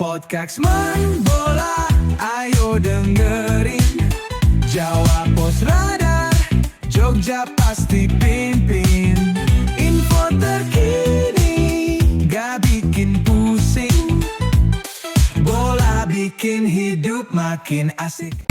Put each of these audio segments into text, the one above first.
Podcast main bola, ayo dengerin. Jawa Pos Radar, Jogja pasti pimpin. Info terkini, gak bikin pusing. Bola bikin hidup makin asik.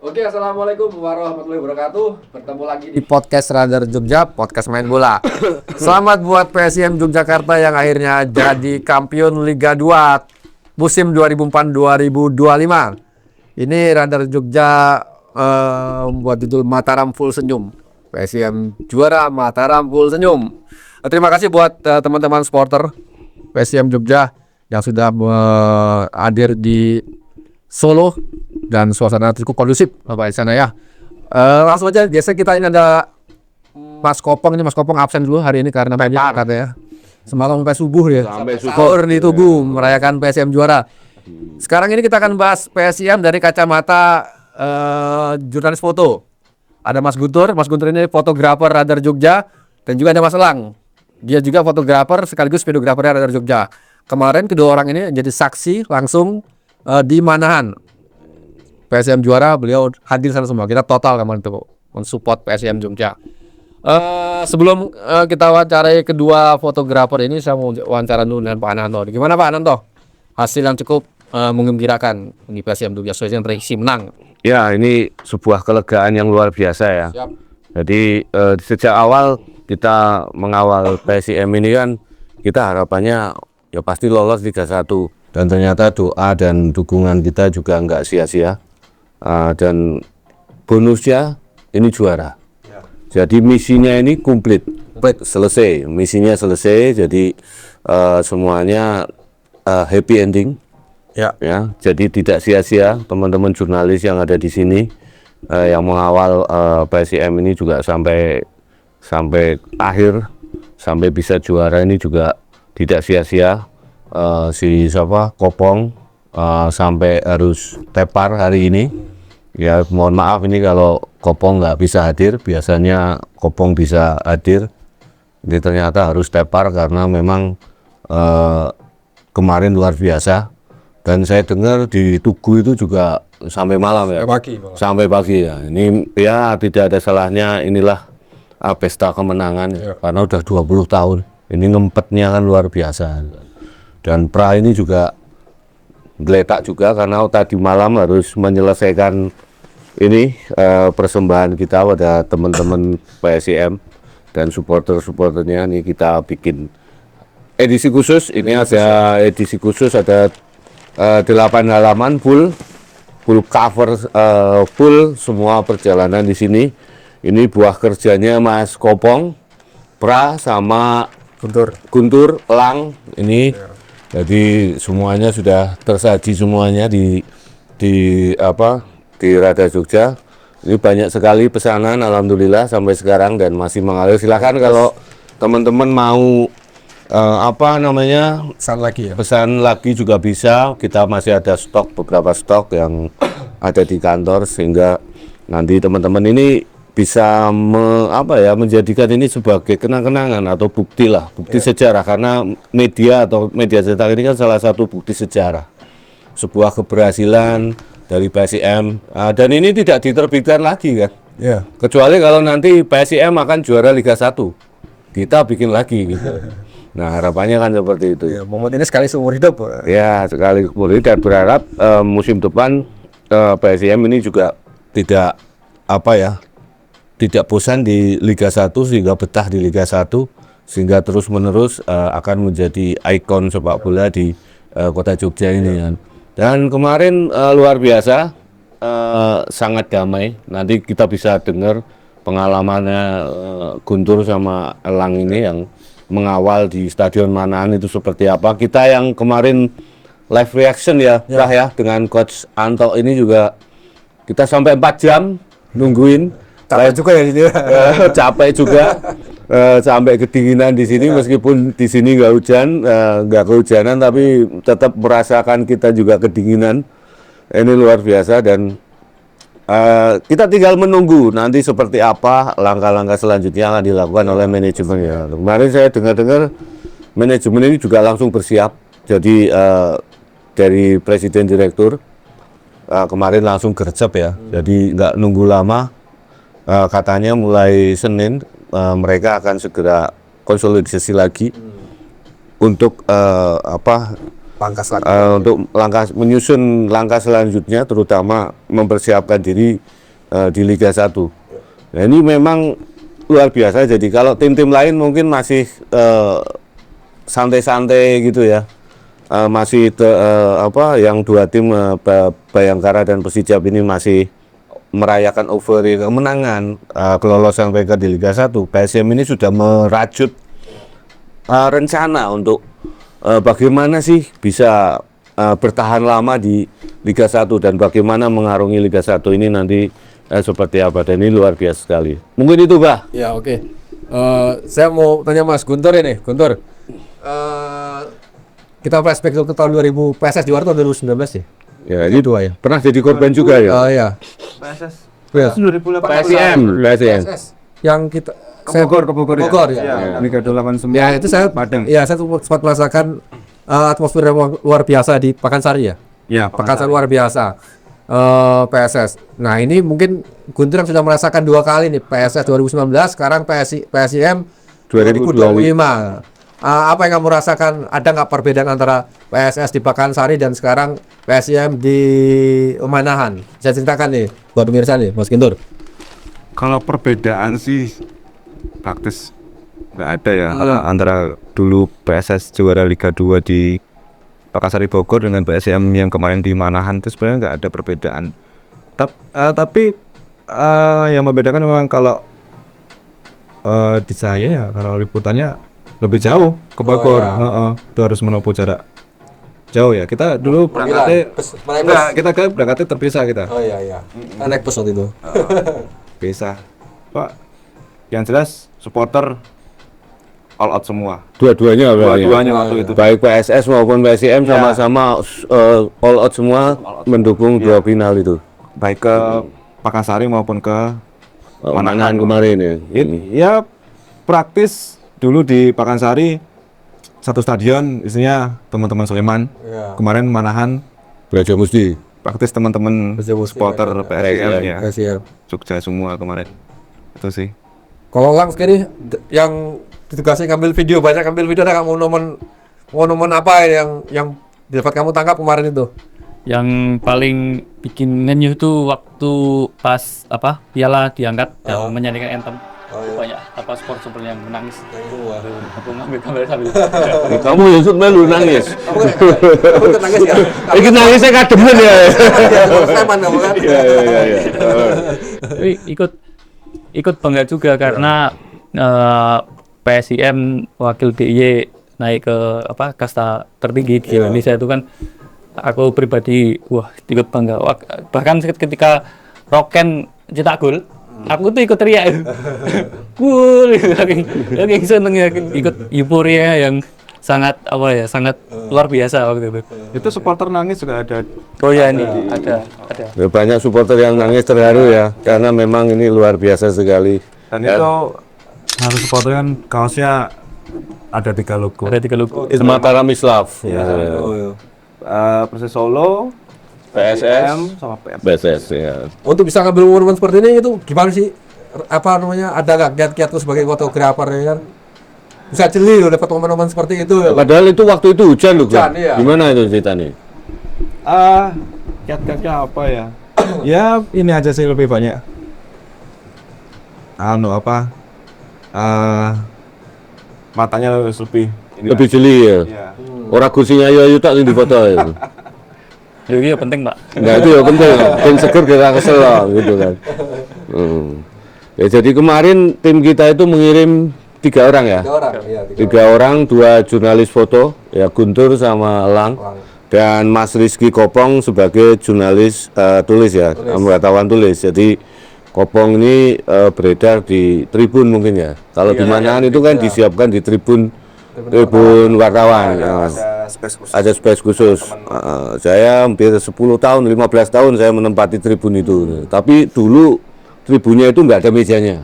Oke, assalamualaikum warahmatullahi wabarakatuh. Bertemu lagi di podcast Radar Jogja, podcast main bola. Selamat buat PSIM Yogyakarta yang akhirnya jadi kampion Liga 2 musim 2004-2025. Ini Radar Jogja buat judul Mataram Full Senyum. PSIM juara, Mataram Full Senyum. Terima kasih buat teman-teman supporter PSIM Jogja yang sudah hadir di Solo dan suasana cukup kondusif Bapak di sana ya. Langsung aja, biasa kita ini ada Mas Kopong. Ini Mas Kopong absen dulu hari ini karena banyak katanya. Semalam sampai subuh ya. Sampai subuh di Tugu merayakan PSIM juara. Sekarang ini kita akan bahas PSIM dari kacamata jurnalis foto. Ada Mas Guntur. Mas Guntur ini fotografer Radar Jogja, dan juga ada Mas Elang. Dia juga fotografer sekaligus videografer Radar Jogja. Kemarin kedua orang ini jadi saksi langsung di Manahan. PSIM juara, beliau hadir sana semua. Kita total kemarin itu mensupport PSIM Jogja. Sebelum kita wawancarai kedua fotografer ini, saya mau wawancara dulu dengan Pak Ananto. Gimana Pak Ananto? Hasil yang cukup menggembirakan di PSIM Jogja sesuai yang prediksi menang. Ya, ini sebuah kelegaan yang luar biasa ya. Siap. Jadi sejak awal kita mengawal PSIM ini kan, kita harapannya ya pasti lolos Liga 1. Dan ternyata doa dan dukungan kita juga nggak sia-sia. Dan bonusnya ini juara. Jadi misinya ini komplit, selesai. Misinya selesai, jadi semuanya happy ending. Ya, jadi tidak sia-sia teman-teman jurnalis yang ada di sini yang mengawal PSIM ini juga sampai akhir, sampai bisa juara ini juga tidak sia-sia. Si Kopong sampai harus tepar hari ini. Ya, mohon maaf ini kalau Kopong nggak bisa hadir. Biasanya Kopong bisa hadir. Ini ternyata harus tepar karena memang kemarin luar biasa. Dan saya dengar di Tugu itu juga sampai malam ya. Sampai pagi ya. Ini ya tidak ada salahnya, inilah pesta kemenangan ya. Karena udah 20 tahun. Ini ngempetnya kan luar biasa. Dan Pra ini juga geletak juga karena tadi malam harus menyelesaikan ini persembahan kita pada teman-teman PSIM dan supporter-supporternya. Ini kita bikin edisi khusus. Ini ada edisi khusus, ada 8 halaman full cover, full semua perjalanan di sini. Ini buah kerjanya Mas Kopong, Pra sama Guntur, Elang ini. Jadi semuanya sudah tersaji semuanya di di Radar Jogja. Ini banyak sekali pesanan alhamdulillah sampai sekarang dan masih mengalir. Silakan kalau teman-teman mau Pesan lagi ya. pesan lagi juga bisa. Kita masih ada beberapa stok yang ada di kantor sehingga nanti teman-teman ini bisa menjadikan ini sebagai kenang-kenangan atau bukti sejarah, karena media cetak ini kan salah satu bukti sejarah sebuah keberhasilan dari PSIM, dan ini tidak diterbitkan lagi kan, kecuali kalau nanti PSIM akan juara Liga 1 kita bikin lagi gitu. Nah harapannya kan seperti itu Ya, momen ini sekali seumur hidup. ya, sekali kemudian, dan berharap musim depan PSIM ini juga tidak bosan di Liga 1 sehingga betah di Liga 1 sehingga terus menerus akan menjadi ikon sepak bola di kota Jogja ini kan. Dan kemarin luar biasa, sangat damai. Nanti kita bisa dengar pengalamannya Guntur sama Elang ini yang mengawal di Stadion Manahan itu seperti apa. Kita yang kemarin live reaction ya, dengan Coach Anto ini juga kita sampai 4 jam nungguin. Capek juga ya ini. Capek juga. Sampai kedinginan di sini, meskipun di sini nggak kehujanan, tapi tetap merasakan kita juga kedinginan. Ini luar biasa dan kita tinggal menunggu nanti seperti apa langkah-langkah selanjutnya akan dilakukan oleh manajemen ya. Kemarin saya dengar manajemen ini juga langsung bersiap. Jadi dari presiden direktur kemarin langsung gercep ya. Jadi nggak nunggu lama. Katanya mulai Senin mereka akan segera konsolidasi lagi untuk menyusun langkah selanjutnya, terutama mempersiapkan diri di Liga 1. Nah, ini memang luar biasa. Jadi kalau tim-tim lain mungkin masih santai-santai gitu ya, masih yang 2 tim Bayangkara dan Persijap ini masih merayakan euforia kemenangan, kelolosan mereka di Liga 1. PSM ini sudah merajut rencana untuk bagaimana sih bisa bertahan lama di Liga 1 dan bagaimana mengarungi Liga 1 ini nanti seperti apa, dan ini luar biasa sekali. Mungkin itu, Bah. Ya, oke. Saya mau tanya Mas Guntur ini, Guntur. Kita flashback ke tahun 2000, PSS juara tahun 2019 ya? Ya, ini 2 ya. pernah jadi korban juga ya. Oh iya. PSS Yes. 2018 PSS. Yang kita Bogor Bogor ya. Liga 89 Ya, itu saya Padang. Ya, saya sempat merasakan atmosfer yang luar biasa di Pakansari ya. Ya, Pakansari luar biasa. PSS. Nah, ini mungkin Guntur yang sudah merasakan 2 kali nih, PSS 2019, sekarang PSIM 2025. Apa yang kamu rasakan? Ada nggak perbedaan antara PSS di Pakansari dan sekarang PSIM di Manahan? Saya ceritakan nih buat pemirsa nih, Mas Guntur. Kalau perbedaan sih praktis nggak ada ya, antara dulu PSS juara Liga 2 di Pakansari Bogor dengan PSIM yang kemarin di Manahan, itu sebenarnya nggak ada perbedaan. Tapi yang membedakan memang kalau di saya ya, kalau liputannya lebih jauh ke Bogor. Itu harus menempuh jarak jauh ya. Kita dulu berangkatnya terpisah kita. Oh iya. Naik bus waktu itu. Pisah. Pak, yang jelas supporter all out semua. Dua-duanya Waktu itu. baik PSS maupun PSIM sama-sama all out semua mendukung 2 final itu. Baik ke Pakansari maupun ke Manahan kemarin ya. Ya praktis dulu di Pakansari satu stadion isinya teman-teman Sleman. Kemarin Manahan Braja Musti. praktis teman-teman supporter PSIM ya. PSIM. Jogja semua kemarin. Itu sih. Kalau Lang sekali yang ditugasi ngambil video, banyak ngambil video, ada kamu momen apa yang dapat kamu tangkap kemarin itu? Yang paling bikin ngenyuh itu waktu pas piala diangkat yang menyanyikan anthem. Banyak supporter yang menangis. Aku ngambil kamera sambil Kamu Yusuf melu nangis. Kamu ikut nangis ya? Iki nangisnya kademen ya. Sleman kamu kan? Iya. Tapi ikut bangga juga karena PSIM wakil DIY naik ke kasta tertinggi di Indonesia itu kan aku pribadi ikut bangga. Bahkan ketika Roken cetak gol, aku tuh ikut teriak. Gol, saking seneng ya, ikut euforia yang sangat sangat luar biasa waktu itu. Itu supporter nangis juga ada. Oh ya, ini ada. Ya, banyak supporter yang nangis terharu ya, karena memang ini luar biasa sekali. Dan itu harus supporter kan kaosnya ada 3 logo. Ada 3 logo. Mataram Mislav. Persis Solo, PSS, sama PM. BSS ya. Untuk bisa ngambil momen seperti ini itu gimana sih? Apa namanya? Ada nggak kiat-kiatku sebagai fotografer ya kan? Bisa jeli loh dapat momen-momen seperti itu. Ya. Padahal itu waktu itu hujan loh. Hujan, iya. Gimana itu ceritanya? Kiat-kiatnya apa ya? Ya ini aja sih lebih banyak. Matanya harus lebih Lebih jeli ya. Iya. Orang kursinya ayu tak di foto itu. Iya penting, Pak. Nah itu ya penting, tim seger kita kesel lah, gitu kan. Ya jadi kemarin tim kita itu mengirim 3 orang ya. 3 orang, iya. 3 orang, 2 jurnalis foto, ya Guntur sama Elang, dan Mas Rizky Kopong sebagai jurnalis tulis ya, wartawan tulis. Jadi Kopong ini beredar di Tribun mungkin ya. Kalau di manaan itu kan disiapkan di Tribun wartawan. Ada space khusus. Saya hampir 10 tahun, 15 tahun saya menempati Tribun itu. Tapi dulu tribunnya itu nggak ada mejanya.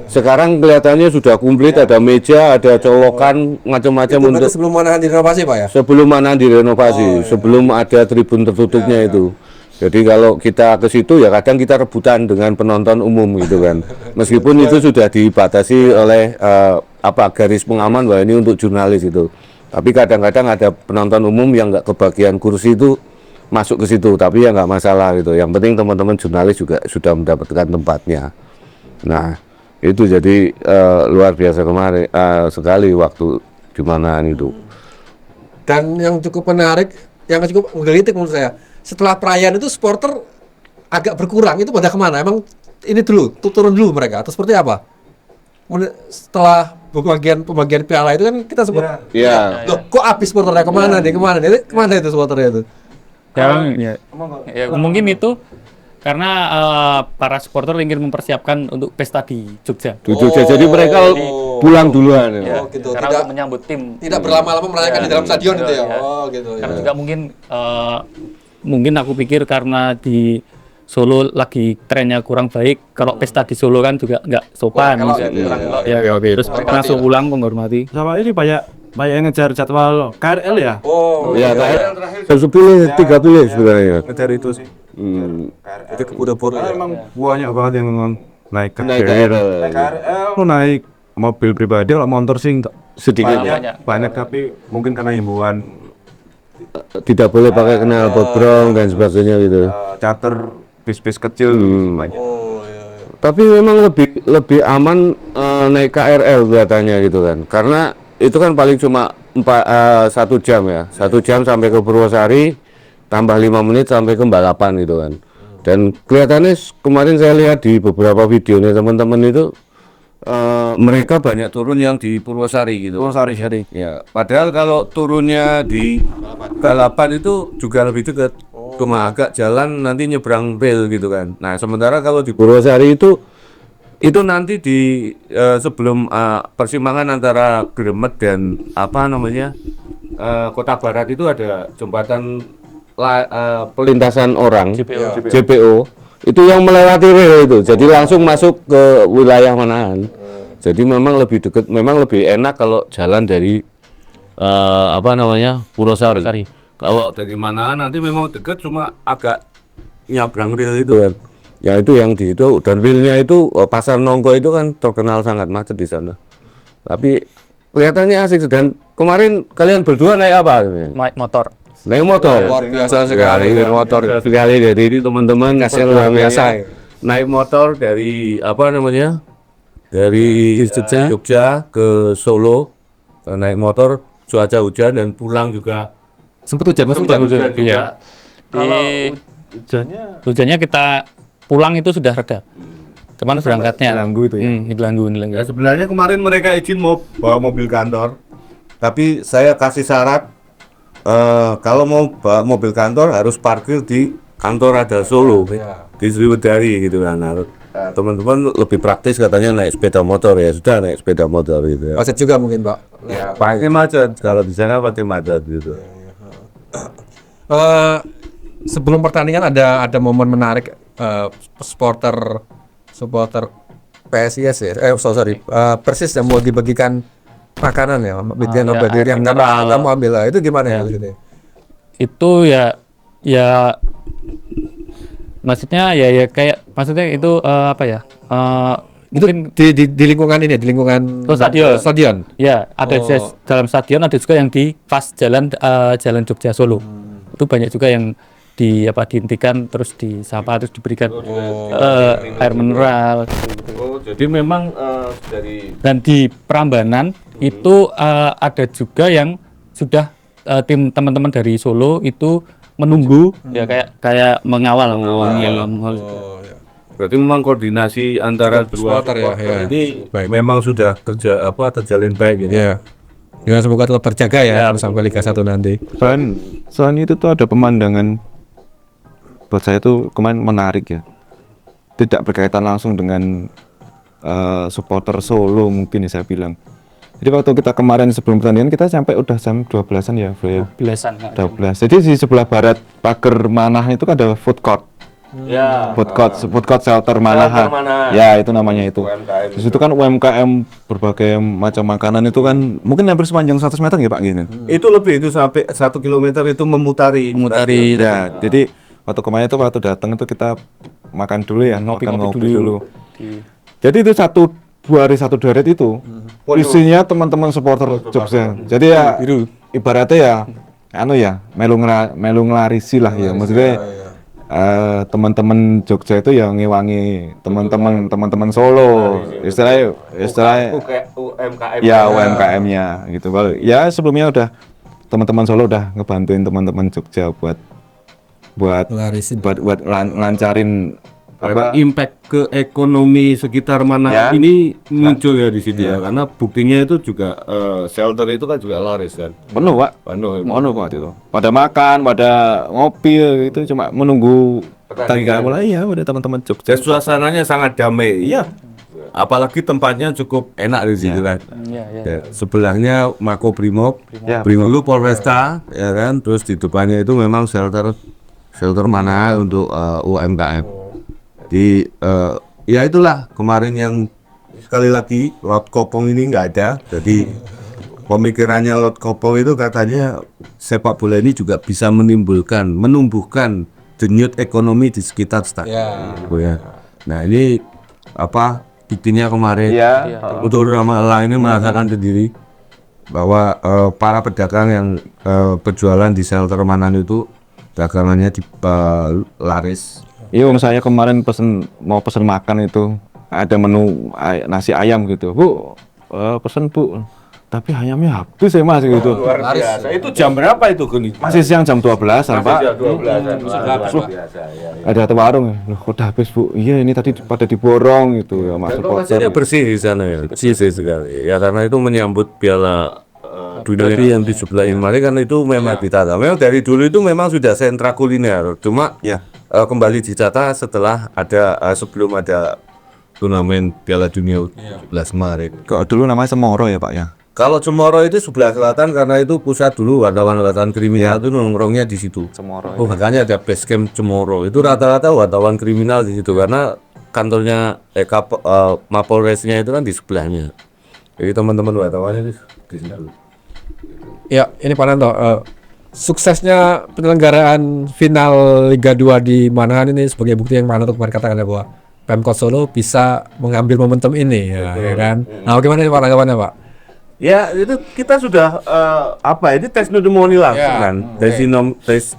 Sekarang kelihatannya sudah komplit, ada meja, ada colokan, macam-macam Itu untuk sebelum manahan direnovasi Pak ya? sebelum mana direnovasi, sebelum ada tribun tertutupnya itu. Jadi kalau kita ke situ ya kadang kita rebutan dengan penonton umum gitu kan. Meskipun itu sudah dibatasi oleh garis pengaman bahwa ini untuk jurnalis itu. Tapi kadang-kadang ada penonton umum yang nggak kebagian kursi itu masuk ke situ, tapi ya nggak masalah gitu. Yang penting teman-teman jurnalis juga sudah mendapatkan tempatnya. Nah itu jadi luar biasa kemarin sekali waktu di manaan itu. Dan yang cukup menarik, yang cukup menggelitik menurut saya, setelah perayaan itu supporter agak berkurang, itu pada kemana? Emang ini dulu, turun dulu mereka atau seperti apa? Setelah pembagian piala itu kan kita sempat, Iya. loh kok habis supporternya kemana nih? Kemana itu supporternya itu? Ya, mungkin itu karena para supporter ingin mempersiapkan untuk pesta di Jogja. Jadi mereka pulang duluan ya. Oh gitu, Karena tidak untuk menyambut tim. tidak berlama-lama merayakan di dalam stadion itu ya? Ya. Oh gitu ya. Karena juga mungkin aku pikir karena di Solo lagi trennya kurang baik. Kalau pesta di Solo kan juga nggak sopan. Kalau Terus mereka langsung pulang menghormati. Sama ini banyak yang ngejar jadwal KRL ya. Oh Ya, sepilih 30 sebenarnya. Ngejar itu sih. itu keburu-buru ya. Emang banyak banget yang naik Naik KRL. KRL. Naik mobil pribadi, kalau motor sih Sedikit. banyak tapi mungkin karena himbauan Tidak boleh pakai knalpot brong dan sebagainya gitu. charter bis-bis kecil banyak. Tapi memang lebih aman naik KRL kelihatannya gitu kan. Karena itu kan paling cuma 1 jam ya. 1 jam sampai ke Purwosari, tambah 5 menit sampai ke Balapan gitu kan. Dan kelihatannya kemarin saya lihat di beberapa videonya teman-teman itu mereka banyak turun yang di Purwosari gitu. Purwosari. Ya, padahal kalau turunnya di Balapan itu juga lebih dekat. Cuma agak jalan nanti nyebrang rel gitu kan. Nah, sementara kalau di Purwosari itu nanti di sebelum persimpangan antara Gremet dan Kota Barat itu ada jembatan pelintasan orang JPO. Itu yang melewati rel itu. Jadi langsung masuk ke wilayah Manaan. Jadi memang lebih dekat, memang lebih enak kalau jalan dari Purwosari. Kalau dari Manaan nanti memang dekat, cuma agak nyabrang rel itu kan. Ya itu yang di itu, dan realnya itu Pasar Nongko itu kan terkenal sangat macet di sana. Tapi kelihatannya asik. Dan kemarin kalian berdua naik apa? Naik motor. Naik motor. Luar biasa sekali. Naik motor sekali. Jadi ini teman-teman ngasih luar biasa. Naik motor dari dari Jogja ke Solo, naik motor, cuaca hujan dan pulang juga. Sempat hujan. Iya. Hujannya kita pulang itu sudah reda. Cuman berangkatnya Ganggu itu ya. Diganggu. Ya, sebenarnya kemarin mereka izin mau bawa mobil kantor, tapi saya kasih syarat kalau mau bawa mobil kantor harus parkir di kantor ada Solo di Sriwedari gitu kan. Nah, teman-teman lebih praktis katanya naik sepeda motor, ya sudah naik sepeda motor gitu ya. Macet juga mungkin, Pak. Ya, pakai macet, kalau di sana pakai macet gitu. Sebelum pertandingan ada momen menarik, supporter PSIS ya, Persis yang mau dibagikan makanan ya, bikin yang kamu ambil lah, itu gimana ya? Itu ya maksudnya ya kayak maksudnya itu apa ya? Itu Mungkin di lingkungan ini, di lingkungan stadion. ya ada dalam stadion, ada juga yang di pas jalan Jogja Solo. Itu banyak juga yang dihentikan terus disapa terus diberikan air mineral. Jadi memang dari Dan di Prambanan itu ada juga yang sudah tim teman-teman dari Solo itu menunggu ya kayak mengawal. berarti memang koordinasi antara dua supporter ya, supporter ya. ini Baik. memang sudah terjalin baik gitu. Ya. Dengan semoga tetap terjaga ya, sampai Liga 1 nanti. Selain itu tuh ada pemandangan buat saya tuh kemarin menarik ya. Tidak berkaitan langsung dengan supporter Solo mungkin ya saya bilang. Jadi waktu kita kemarin sebelum pertandingan kita sampai udah jam 12-an ya, Bro ya. Belasan. 12. Jadi di sebelah barat pagar Manah itu kan ada food court. Ya. Food court shelter Manahan. Manahan. Ya, itu namanya itu. UMKM. Di situ kan UMKM berbagai macam makanan itu kan mungkin hampir sepanjang 100 meter ya Pak gini. Itu lebih, itu sampai 1 kilometer itu memutari. Ya, jadi waktu kemarin itu waktu datang itu kita makan dulu ya, ngopi dulu. Jadi itu 2 hari 1 deret itu isinya teman-teman supporter Jogja. Jadi ya ibaratnya ya melu ngelarisi lah ya. Maksudnya teman-teman Jogja itu yang ngewangi teman-teman Solo. Istilahnya UMKM. ya UMKM-nya gitu. Ya sebelumnya udah teman-teman Solo udah ngebantuin teman-teman Jogja buat lancarin Impact ke ekonomi sekitar mana ini muncul ya di situ ya, karena buktinya itu juga shelter itu kan juga laris kan. penuh Pak, penuh Pak itu. Pada makan, pada ngopi itu cuma menunggu pertandingan mulai ya udah teman-teman Jogja. Dan suasananya sangat damai. Iya. Apalagi tempatnya cukup enak di situ kan. Ya, sebelahnya Mako Brimob, Brimob itu Polresta ya kan, terus di depannya itu memang shelter mana untuk UMKM. Ya itulah kemarin yang sekali lagi Lot Kopong ini nggak ada, jadi pemikirannya Lot Kopong itu katanya sepak bola ini juga bisa menumbuhkan denyut ekonomi di sekitar stadion. Ya. Nah ini buktinya kemarin untuk Ramallah ini merasakan sendiri bahwa para pedagang yang berjualan di shelter Manan itu dagangannya laris. Iya, saya kemarin mau pesen makan itu ada menu nasi ayam gitu, Bu, pesen Bu, tapi ayamnya habis ya Mas gitu. Luar biasa. Itu jam berapa itu Guni? Masih siang jam 12-an Pak. Jam 12-an. Biasa ya. Ada satu warung, loh kok udah habis Bu? Iya ini tadi pada diborong gitu ya Mas. Lokasinya bersih di sana ya, bersih sekali. Ya karena itu menyambut Piala Dunia yang di sebelah ini, karena itu memang ditata. Memang dari dulu itu memang sudah sentra kuliner. Cuma kembali ditata setelah sebelum ada turnamen Piala Dunia 17 Maret. Kok dulu namanya Cemoro ya Pak ya? Kalau Cemoro itu sebelah selatan karena itu pusat dulu wartawan kriminal itu nongkrongnya di situ. Cemoro. Oh, makanya ada base camp Cemoro. Itu rata-rata wartawan kriminal di situ karena kantornya Mapolresnya itu kan di sebelahnya. Jadi teman-teman wartawannya di situ. Ya, ini Pak Nanto, suksesnya penyelenggaraan final Liga 2 di Manahan ini sebagai bukti yang Pak Nanto kemarin katakan ya bahwa Pemkot Solo bisa mengambil momentum ini ya kan. Nah, bagaimana Pak tanggapannya Pak? Ya, itu kita sudah ini testimoni langsung kan.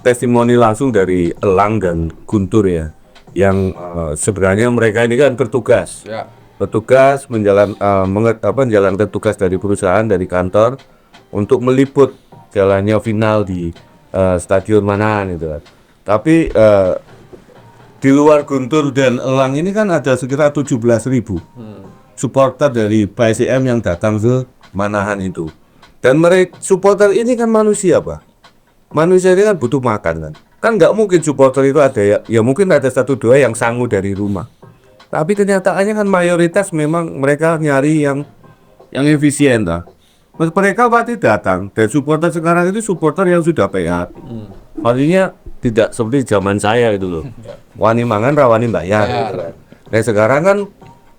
Testimoni langsung dari Elang dan Guntur ya. Yang sebenarnya mereka ini kan bertugas. Bertugas menjalankan tugas dari perusahaan, dari kantor untuk meliput jalannya final di stadion Manahan itu kan. Tapi di luar Guntur dan Elang ini kan ada sekitar 17.000 supporter dari PSIM yang datang ke Manahan itu. Dan mereka supporter ini kan manusia Pak. manusia ini kan butuh makan kan. Kan nggak mungkin supporter itu ada ya mungkin ada 1-2 yang sangu dari rumah. Tapi kenyataannya kan mayoritas memang mereka nyari yang efisien lah. Mereka pasti datang dan supporter sekarang itu supporter yang sudah PA. Artinya tidak seperti zaman saya itu loh. Wani mangan rawani bayar. Gitu kan. Nah sekarang kan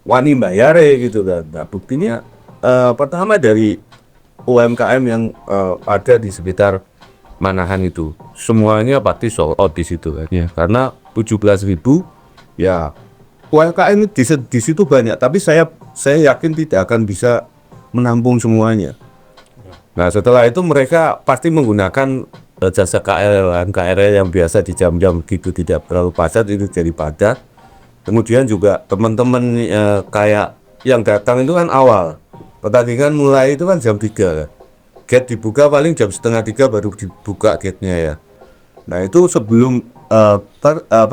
wani bayar gitu kan. Nah buktinya pertama dari UMKM yang ada di sekitar Manahan itu semuanya pasti sold out di situ kan. Karena 17.000 ya UMKM di situ banyak, tapi saya yakin tidak akan bisa menampung semuanya. Nah setelah itu mereka pasti menggunakan jasa KRL yang biasa di jam-jam gitu tidak terlalu padat itu jadi padat. Kemudian juga teman-teman kayak yang datang itu kan awal pertandingan mulai itu kan jam 3 kan. Gate dibuka paling jam 2:30 baru dibuka gate-nya ya. Nah itu sebelum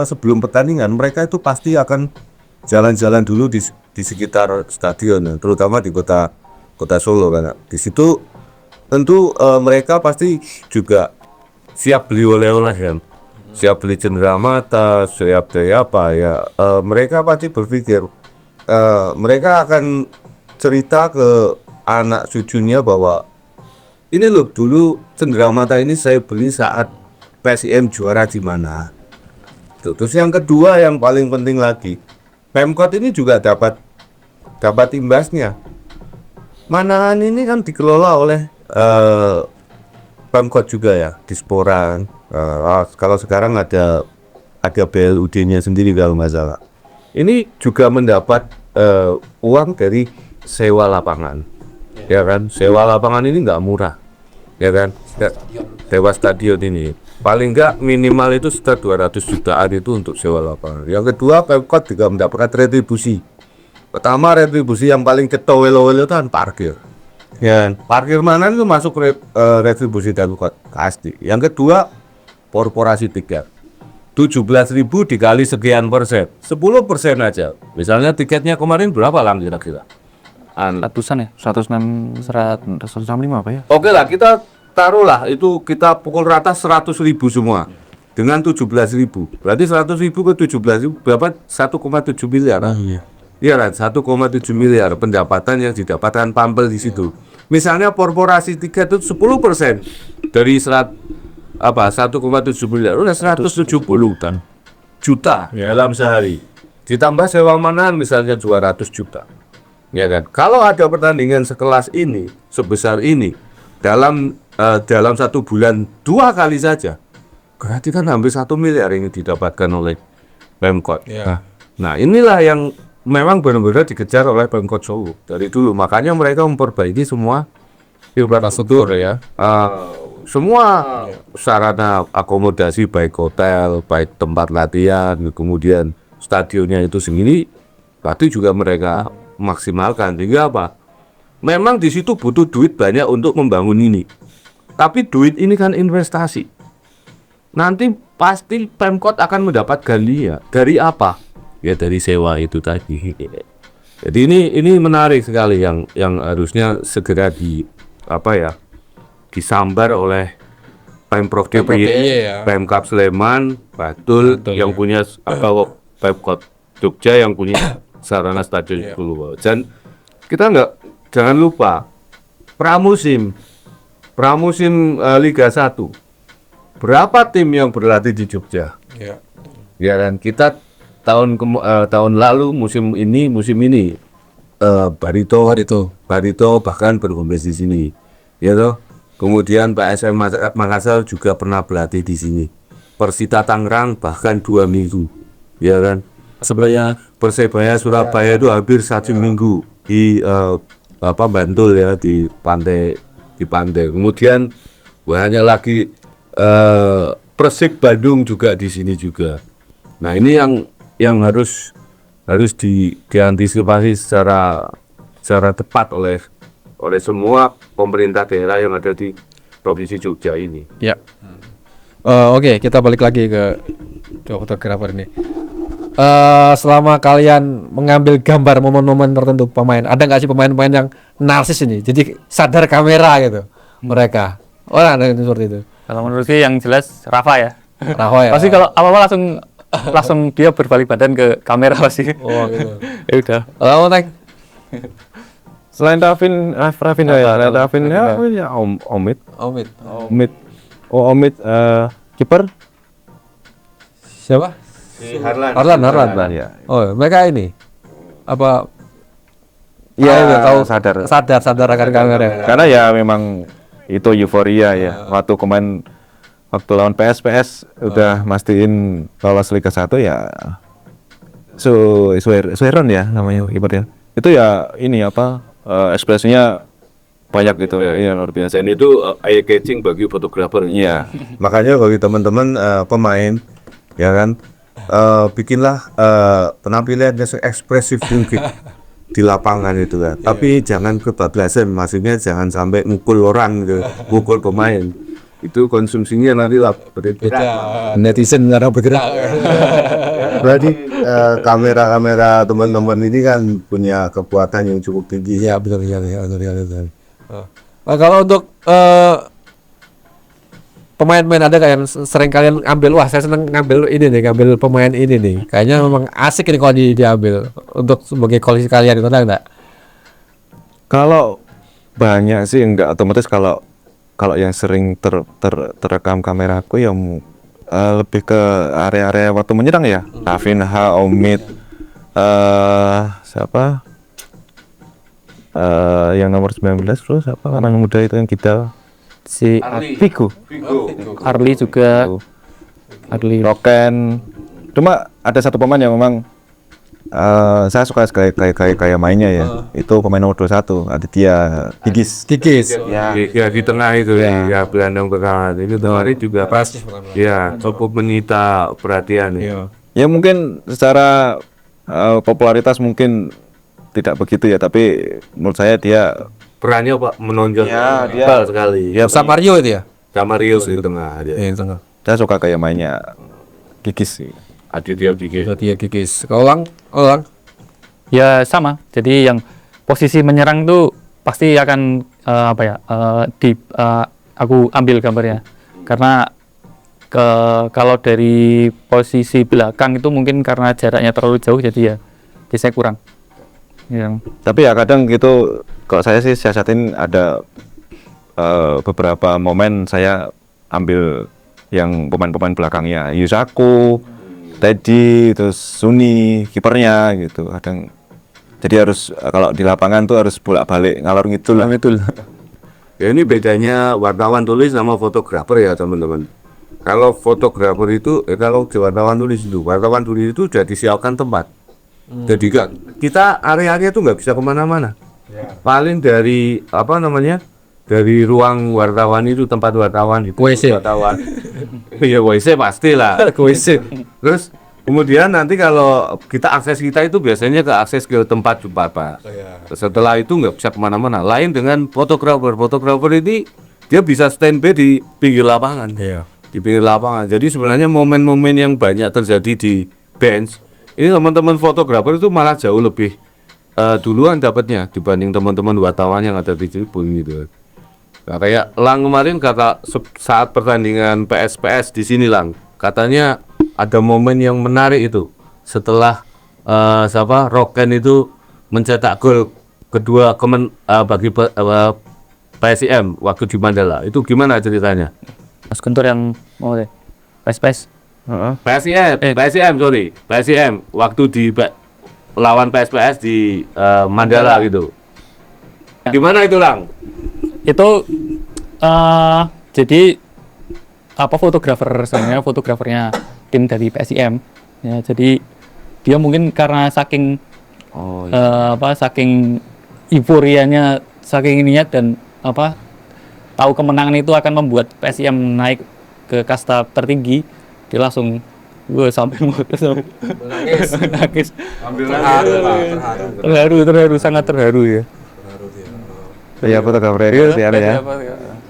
sebelum pertandingan mereka itu pasti akan jalan-jalan dulu di sekitar stadion, terutama di kota Solo kan. Di situ tentu mereka pasti juga siap beli oleh-oleh kan, siap beli cenderamata, siap beli apa ya. Mereka pasti berpikir mereka akan cerita ke anak cucunya bahwa ini loh dulu cenderamata ini saya beli saat PSIM juara di mana. Terus yang kedua yang paling penting lagi, Pemkot ini juga dapat imbasnya. Manahan ini kan dikelola oleh Pemkot juga ya, Dispora. Kalau sekarang ada BLUD-nya sendiri kalau nggak salah. Ini juga mendapat uang dari sewa lapangan, ya kan? Sewa lapangan ini nggak murah, ya kan? Sewa stadion ini paling nggak minimal itu sekitar 200 jutaan itu untuk sewa lapangan. Yang kedua, Pemkot juga mendapatkan retribusi. Pertama, retribusi yang paling ketowel itu kan parkir. Ya, parkir mana itu masuk retribusi Pemkot pasti. Yang kedua, korporasi tiket. 17.000 dikali sekian persen, 10% aja. Misalnya tiketnya kemarin berapa lah kira-kira? Ratusan ya, 165 apa ya? Oke lah, kita taruhlah itu kita pukul rata 100.000 semua dengan 17.000. Berarti 100.000 ke 17.000 berapa? 1,7 miliar. Iya kan, 1,7 miliar pendapatan yang didapatkan Pampel di situ. Misalnya korporasi tiket itu 10% dari 1,7 miliar udah 170 juta dalam sehari. Ditambah sewa Manahan misalnya 200 juta. Ya kan? Kalau ada pertandingan sekelas ini, sebesar ini dalam 1 bulan 2 kali saja, berarti kan hampir 1 miliar yang didapatkan oleh Pemkot. Nah inilah yang memang benar-benar dikejar oleh Pemkot Solo dari dulu. Makanya mereka memperbaiki semua infrastruktur ya, semua sarana akomodasi, baik hotel, baik tempat latihan, kemudian stadionnya itu sendiri, pasti juga mereka maksimalkan. Sehingga apa? Memang di situ butuh duit banyak untuk membangun ini. Tapi duit ini kan investasi. Nanti pasti Pemkot akan mendapat gantinya. Dari apa? Ya dari sewa itu tadi. Jadi ini menarik sekali yang harusnya segera disambar oleh Pemprov DIY, Pemkab Sleman, Batul yang punya Pemkot Jogja yang punya sarana stadion dulu. Dan kita jangan lupa pramusim Liga 1. Berapa tim yang berlatih di Jogja? Ya kan kita tahun lalu musim ini Barito bahkan berkompetisi di sini. Ya toh. Kemudian PSM Makassar juga pernah berlatih di sini. Persita Tangerang bahkan 2 minggu. Ya kan? Persebaya Surabaya itu hampir 1 minggu di Bantul ya di pantai. Kemudian banyak lagi Persik Bandung juga di sini juga. Nah, ini yang harus diantisipasi secara tepat oleh semua pemerintah daerah yang ada di Provinsi Jogja ini. Ya. Oke, kita balik lagi ke fotografer ini. Selama kalian mengambil gambar momen-momen tertentu pemain, ada nggak sih pemain-pemain yang narsis ini? Jadi sadar kamera gitu mereka. Orang ada yang seperti itu. Kalau menurutku yang jelas Rafa ya. Rafa ya. Pasti kalau apa-apa langsung dia berbalik badan ke kamera pasti. Oh gitu. Ya udah. Kalau Tek, Selain Rafin ya Omid. Omid. Omid kiper Siapa? Harlan. ya. Oh, mereka ini apa? Ya, tahu sadar akan kamera. karena ya memang itu euforia ya. Waktu lawan PS udah mastiin lolos Liga 1 ya. Suheron ya namanya kipernya. Itu ya ini apa ekspresinya banyak gitu ya, luar biasa. Dan itu eye catching bagi fotografer. Iya. Makanya bagi teman-teman pemain ya kan bikinlah penampilannya ekspresif mungkin di lapangan itu kan. Tapi jangan kebablasan, maksudnya jangan sampai mukul orang gitu, mukul pemain. Itu konsumsinya nanti lah berbeda. Netizen cara bergerak. Berarti kamera-kamera teman-teman ini kan punya kekuatan yang cukup tinggi. Iya betul. Nah, kalau untuk pemain-pemain ada kayak yang sering kalian ambil, wah saya seneng ngambil pemain ini nih, kayaknya memang asik ini kalau diambil untuk sebagai koleksi kalian, itu ada enggak? Kalau banyak sih enggak, otomatis kalau yang sering terekam kamera aku yang lebih ke area-area waktu menyerang ya. Rafinha, Omid, siapa? Yang nomor 19 terus siapa orang muda itu yang kita Si Figo. Arli juga. Arli. Roken. Cuma ada satu pemain yang memang saya suka sekali kayak mainnya ya. Itu pemain nomor 21, Aditya Tigis. Ya di tengah itu ya gelandang tengah itu hari juga pas ya cukup menyita perhatian ya. Ya mungkin secara popularitas mungkin tidak begitu ya, tapi menurut saya dia Perannya Pak menonjol dia sekali. ya Sama Mario itu ya? Sama Rios di tengah dia. Iya, tengah. saya suka kayak mainnya Gigis sih. Aditya Diki. Dia Gigis. Kalau Lang? Ya sama. Jadi yang posisi menyerang tuh pasti akan aku ambil gambarnya. Karena kalau dari posisi belakang itu mungkin karena jaraknya terlalu jauh jadi ya biasanya kurang. Yang Tapi ya kadang gitu, kalau saya sih siasatin ada beberapa momen saya ambil yang pemain-pemain belakangnya, Yusaku, Teddy, terus Suni, kipernya gitu. Kadang jadi harus kalau di lapangan tuh harus bolak-balik ngalor ngidul lah. Ya ini bedanya wartawan tulis sama fotografer ya teman-teman. Kalau fotografer itu, kalau di wartawan tulis itu sudah disiapkan tempat. Jadi kita area-area itu nggak bisa kemana-mana. Paling dari dari ruang wartawan itu, tempat wartawan itu. WC. Wartawan. Ya WC pastilah. WC. Terus kemudian nanti kalau kita itu biasanya ke akses ke tempat jumpa Pak. Setelah itu nggak bisa kemana-mana. Lain dengan fotografer ini dia bisa standby di pinggir lapangan. Di pinggir lapangan. Jadi sebenarnya momen-momen yang banyak terjadi di bench ini teman-teman fotografer itu malah jauh lebih duluan dapatnya dibanding teman-teman wartawan yang ada di tribun gitu. Nah, kayak Lang kemarin kata saat pertandingan PS di sini Lang, katanya ada momen yang menarik itu setelah Roken itu mencetak gol kedua bagi PSIM waktu di Mandala. Itu gimana ceritanya? Mas Guntur yang mau deh. PES. PSIM waktu di lawan PSPS di Mandala gitu. Gimana itu Lang? Itu jadi fotografernya tim dari PSIM ya, jadi dia mungkin karena saking saking euforianya, saking ininya dan tahu kemenangan itu akan membuat PSIM naik ke kasta tertinggi, dia langsung sampai nangis. Terharu, sangat terharu ya. Ya fotografer itu ya.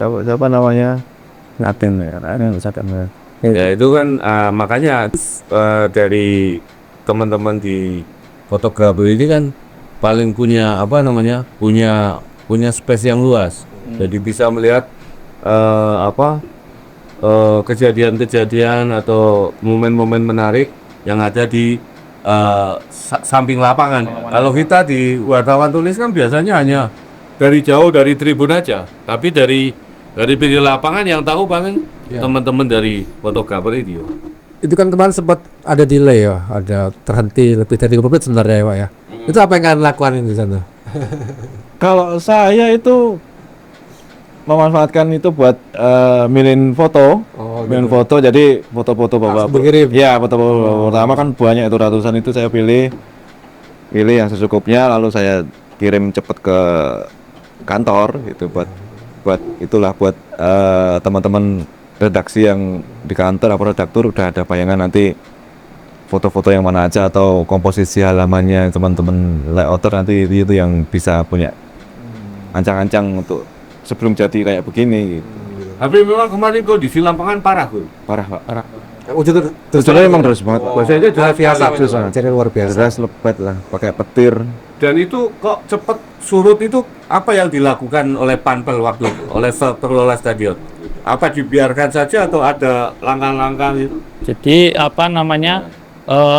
Siapa namanya? Natin ya. Ya itu kan makanya dari teman-teman di fotografer ini kan paling punya punya space yang luas. Jadi bisa melihat kejadian-kejadian atau momen-momen menarik yang ada di samping lapangan. Kalau kita di wartawan tulis kan biasanya hanya dari jauh dari tribun aja, tapi dari pinggir lapangan yang tahu paling teman-teman dari fotografer itu. Itu kan kemarin sempat ada delay ya, ada terhenti lebih dari 30 menit sebenarnya ya Pak ya. Itu apa yang kalian lakukan di sana? Kalau saya itu memanfaatkan itu buat milin foto, jadi foto-foto bapak. Langsung berkirim? Ya, foto-foto pertama kan banyak itu ratusan itu saya pilih yang secukupnya, lalu saya kirim cepet ke kantor gitu buat teman-teman redaksi yang di kantor apa redaktur udah ada bayangan nanti foto-foto yang mana aja atau komposisi halamannya teman-teman layouter nanti itu yang bisa punya ancang-ancang untuk sebelum jadi kayak begini gitu. Tapi memang kemarin kondisi lapangan parah, Gun. Parah Pak. Terusnya emang terus banget. Biasanya jelas biasa. Jadi luar biasa. Deras lepet lah, pakai petir. Dan itu kok cepet surut itu apa yang dilakukan oleh Panpel waktu itu, oleh pengelola stadion? Apa dibiarkan saja atau ada langkah-langkah gitu? Jadi apa namanya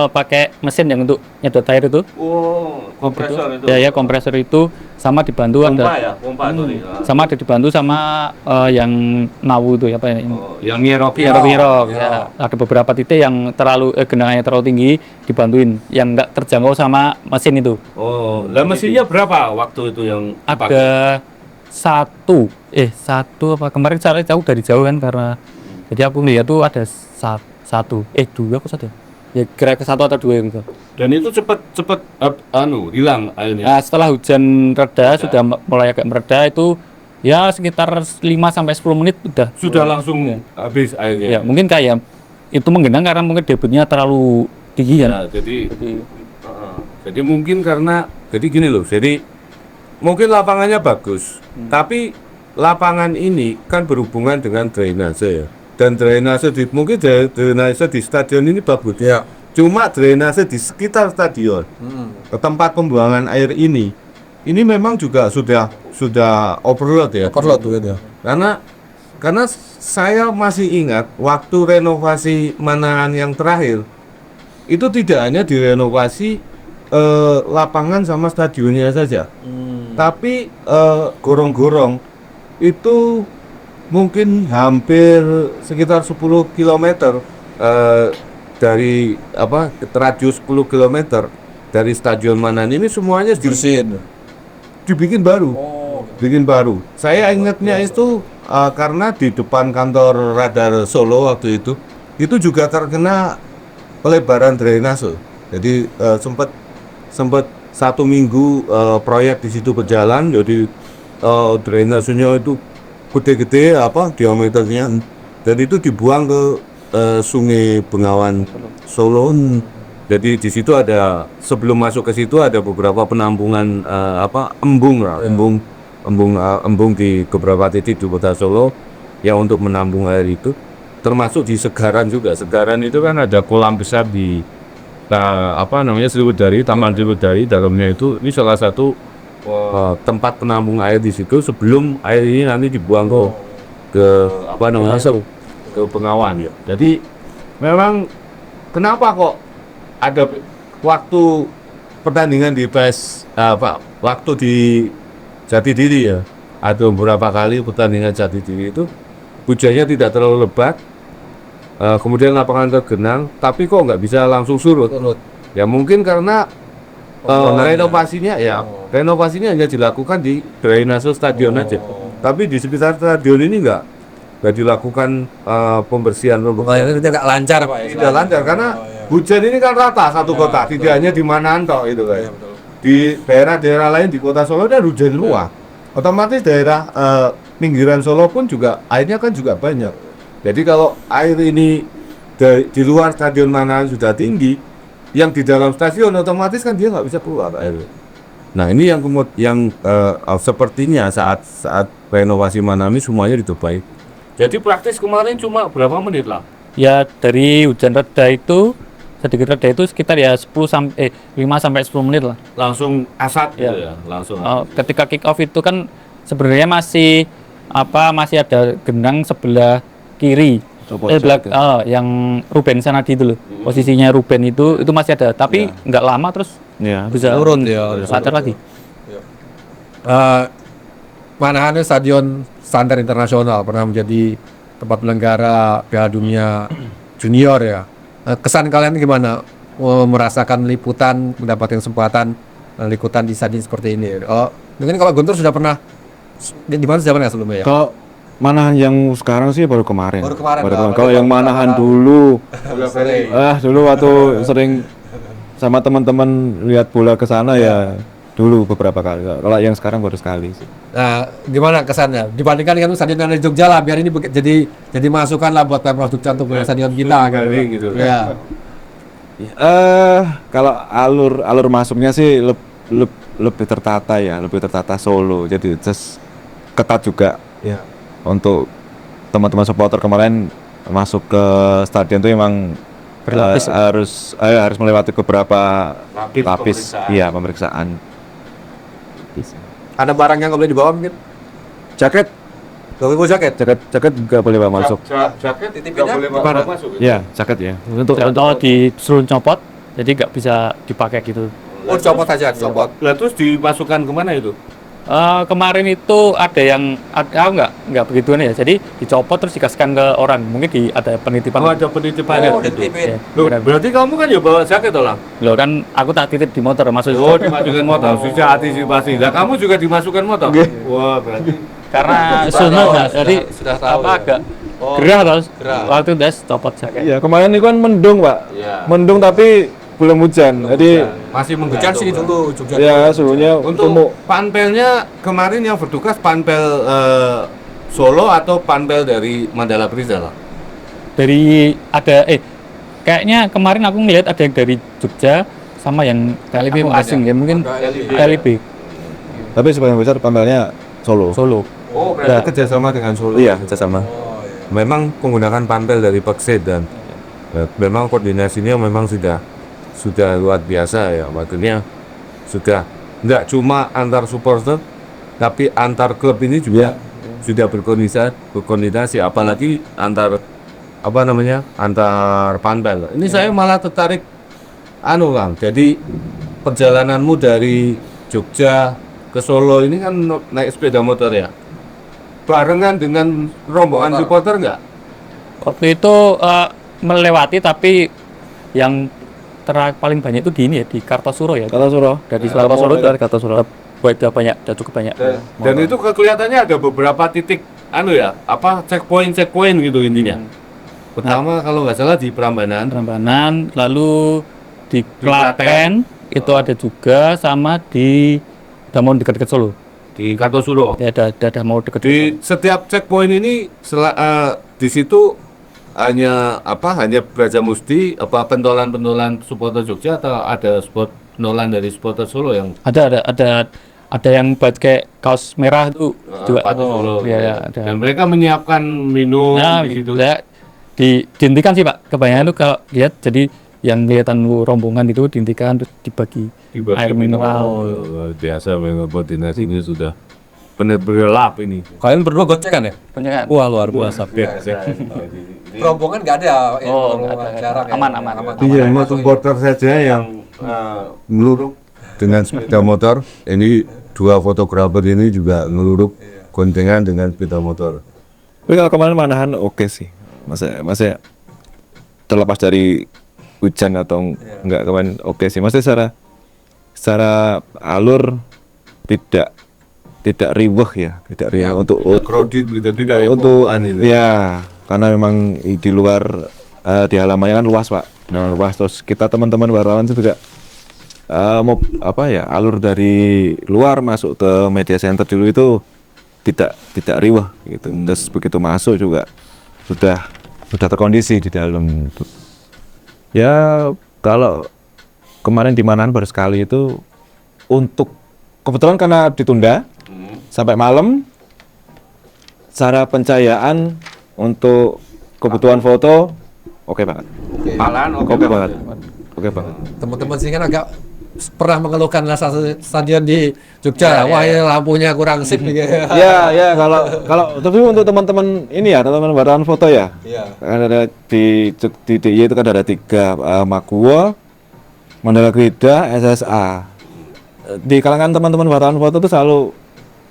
pakai mesin yang untuk nyedot air itu. Oh, kompresor itu. Ya kompresor itu sama dibantu Pompa itu. sama ada dibantu sama yang nawu itu apa ya ini. Yang nyerok. Ya. Ada beberapa titik yang genangannya terlalu tinggi dibantuin yang enggak terjangkau sama mesin itu. Oh, lah mesinnya berapa waktu itu yang dipakai? Ada satu apa kemarin saya jauh dari jauh kan karena jadi aku lihat tuh ada satu dua aku satu ya kira ke satu atau dua gitu. Dan itu cepet hilang airnya. Nah, setelah hujan reda sudah mulai agak mereda itu ya sekitar 5 sampai 10 menit Sudah langsung habis airnya. ya mungkin kayak itu menggenang karena mungkin debitnya terlalu tinggi ya. Nah, jadi mungkin karena jadi gini loh. Jadi mungkin lapangannya bagus, tapi lapangan ini kan berhubungan dengan drainase ya. Dan drainase mungkin drainase di stadion ini bagus. Ya. Cuma drainase di sekitar stadion, tempat pembuangan air ini memang juga sudah overload ya. Overload tuh ya. Karena saya masih ingat waktu renovasi Manahan yang terakhir itu tidak hanya direnovasi lapangan sama stadionnya saja, tapi gorong-gorong itu mungkin hampir sekitar 10 km dari radius 10 km dari stadion Manahan ini semuanya dibikin baru. Bikin baru. Saya ingatnya itu karena di depan kantor Radar Solo waktu itu juga terkena pelebaran drainase. Jadi sempat 1 minggu proyek di situ berjalan, jadi drainasenya itu gede-gede diameternya, dan itu dibuang ke Sungai Bengawan Solo. Jadi di situ ada, sebelum masuk ke situ ada beberapa penampungan embung di beberapa titik di Kota Solo yang untuk menampung air itu, termasuk di Segaran juga. Segaran itu kan ada kolam besar di Sriwedari, Taman Sriwedari, dalamnya itu ini salah satu tempat penampung air di situ sebelum air ini nanti dibuang ke Bengawan ya. Jadi memang kenapa kok ada waktu pertandingan di waktu di Jatidiri ya, atau beberapa kali pertandingan Jatidiri itu hujannya tidak terlalu lebat, kemudian lapangan tergenang, tapi kok nggak bisa langsung surut. Ya mungkin karena renovasinya hanya dilakukan di drainase stadion aja, tapi di sekitar stadion ini nggak dilakukan pembersihan. Itu nggak lancar Pak ya? Tidak lancar karena hujan ini kan rata satu kota, tidak hanya di Manahan toh itu kan. Di daerah-daerah lain di Kota Solo ada hujan luas, otomatis daerah pinggiran Solo pun juga airnya kan juga banyak. Jadi kalau air ini di luar stadion Manahan sudah tinggi, yang di dalam stasiun otomatis kan dia nggak bisa keluar air. Nah ini yang sepertinya saat renovasi Manahan ini semuanya ditutupi. Jadi praktis kemarin cuma berapa menit lah? Ya dari hujan reda itu sedikit reda itu sekitar ya 5 sampai 10 menit lah. Langsung asat Ya. gitu ya, langsung. Ketika kick off itu kan sebenarnya masih ada genang sebelah kiri. yang Ruben Sanadi itu loh. Posisinya Ruben itu masih ada, tapi nggak lama terus Ya. bisa Turun ya. lancar lagi. Manahannya stadion standar internasional, pernah menjadi tempat penyelenggara Piala Dunia Junior ya. Kesan kalian gimana merasakan liputan, mendapatkan kesempatan liputan di stadion seperti ini? Oh, mungkin kalau Guntur sudah pernah di mana sudah pernah sebelumnya ya? Kalau Manahan yang sekarang sih baru kemarin. Baru kemarin. Kalau yang Manahan dulu, dulu waktu sering sama teman-teman lihat bola ke sana ya dulu beberapa kali. Kalau yang sekarang baru sekali sih. Nah, gimana kesannya? Dibandingkan dengan stadion yang ada di Jogja lah, biar ini jadi masukan lah buat Pemprov Jogja untuk stadion kita gitu. Ya. Kalau alur masuknya sih lebih tertata ya, lebih tertata Solo. Jadi just ketat juga. Ya. Untuk teman-teman supporter kemarin masuk ke stadion itu memang harus melewati beberapa lapis, iya pemeriksaan. Ada barang yang nggak boleh dibawa mungkin? Jaket Jaket nggak boleh bawa masuk. Jaket nggak boleh masuk. Ya, jaket ya. Untuk Contoh disuruh copot, jadi nggak bisa dipakai gitu. Oh, copot aja, copot. Lah terus dimasukkan kemana itu? Kemarin itu ada yang nggak begituan ya, jadi dicopot terus dikasihkan ke orang, mungkin ada penitipan. Oh, ada penitipannya. Oh, dititipin. Ya, Loh, berarti kamu kan ya bawa jaket toh, Lang? loh kan aku tak titip di motor maksudnya. Oh, dimasukkan motor, susah antisipasi. Lah kamu juga dimasukkan motor? Wah, berarti Karena sunat ya, jadi sudah tahu apa ya. agak Oh, gerah terus. gerah. Waktu tes copot jaket. Iya, kemarin itu kan mendung, Pak. Iya. Mendung tapi belum hujan. Jadi Masih menghujan sih dulu Jogja. ya suhunya Untuk panpelnya kemarin yang bertugas panpel Solo atau panpel dari Mandala Priscilla? Dari ada kayaknya kemarin aku ngeliat ada yang dari Jogja sama yang LIB aku mungkin asing ya? ya, mungkin LIB tapi sebagian besar panpelnya Solo. Solo. Oh, berarti kerjasama dengan Solo. Iya, kerjasama. Memang menggunakan panpel dari Peksed dan memang koordinasinya memang sudah luar biasa ya. Maksudnya sudah enggak cuma antar supporter tapi antar klub ini juga sudah berkoordinasi apalagi antar antar panpel. Ini saya malah tertarik Kang. Jadi perjalananmu dari Jogja ke Solo ini kan naik sepeda motor ya. Barengan dengan rombongan supporter enggak? Waktu itu melewati, tapi yang paling banyak itu di ini ya, di Kartosuro ya. Kartosuro. Dari Kartosuro itu dari Kartosuro. Udah cukup banyak. Dan itu kelihatannya ada beberapa titik checkpoint gitu intinya. Pertama kalau nggak salah di Prambanan. Prambanan, lalu di Klaten itu ada juga, sama di udah mau dekat-dekat Solo. Di Kartosuro. Ya ada mau dekat. Di setiap checkpoint ini di situ hanya Braja Musti, pentolan supporter Jogja atau ada pentolan dari supporter Solo yang Ada yang buat kayak kaos merah tuh juga. Solo. Ya, ada. Dan mereka menyiapkan minum Nah, di situ. ya, dihentikan sih Pak. Kebanyakan tuh kalau lihat, jadi yang kelihatan rombongan itu dihentikan terus dibagi air mineral. Oh, biasa memang koordinasi ini sudah benar-benar lap ini. Kalian berdua gocengan ya? Penyekan. Wah, luar biasa. Rombongan nggak ada. Oh, nggak ada. Jarang ya. Aman. Iya, cuma supporter saja yang meluruk dengan sepeda motor. Ini dua fotografer ini juga meluruk goncengan dengan sepeda motor. Tapi kalau kemarin Manahan oke sih. Masa terlepas dari hujan atau enggak, kemarin oke sih. Maksudnya secara alur tidak riweh ya, tidak riweh untuk Kredit gitu tidak untuk ya, karena memang di luar di halamannya kan luas Pak. Nah, luas, terus kita teman-teman wartawan juga mau alur dari luar masuk ke media center dulu itu tidak riweh gitu. Terus begitu masuk juga sudah terkondisi di dalam. Ya kalau kemarin di Manahan baru sekali itu, untuk kebetulan karena ditunda sampai malam, cara pencahayaan untuk kebutuhan foto oke banget. Malahan Oke banget. Teman-teman sini kan agak pernah mengeluhkan stadion di Jogja, wah ini lampunya kurang sip nih. Ya kalau tapi untuk teman-teman ini ya, teman-teman wartawan foto ya. Iya. Ada di DIY itu kan ada 3, Maguwo, Mandala Krida, SSA. Di kalangan teman-teman wartawan foto itu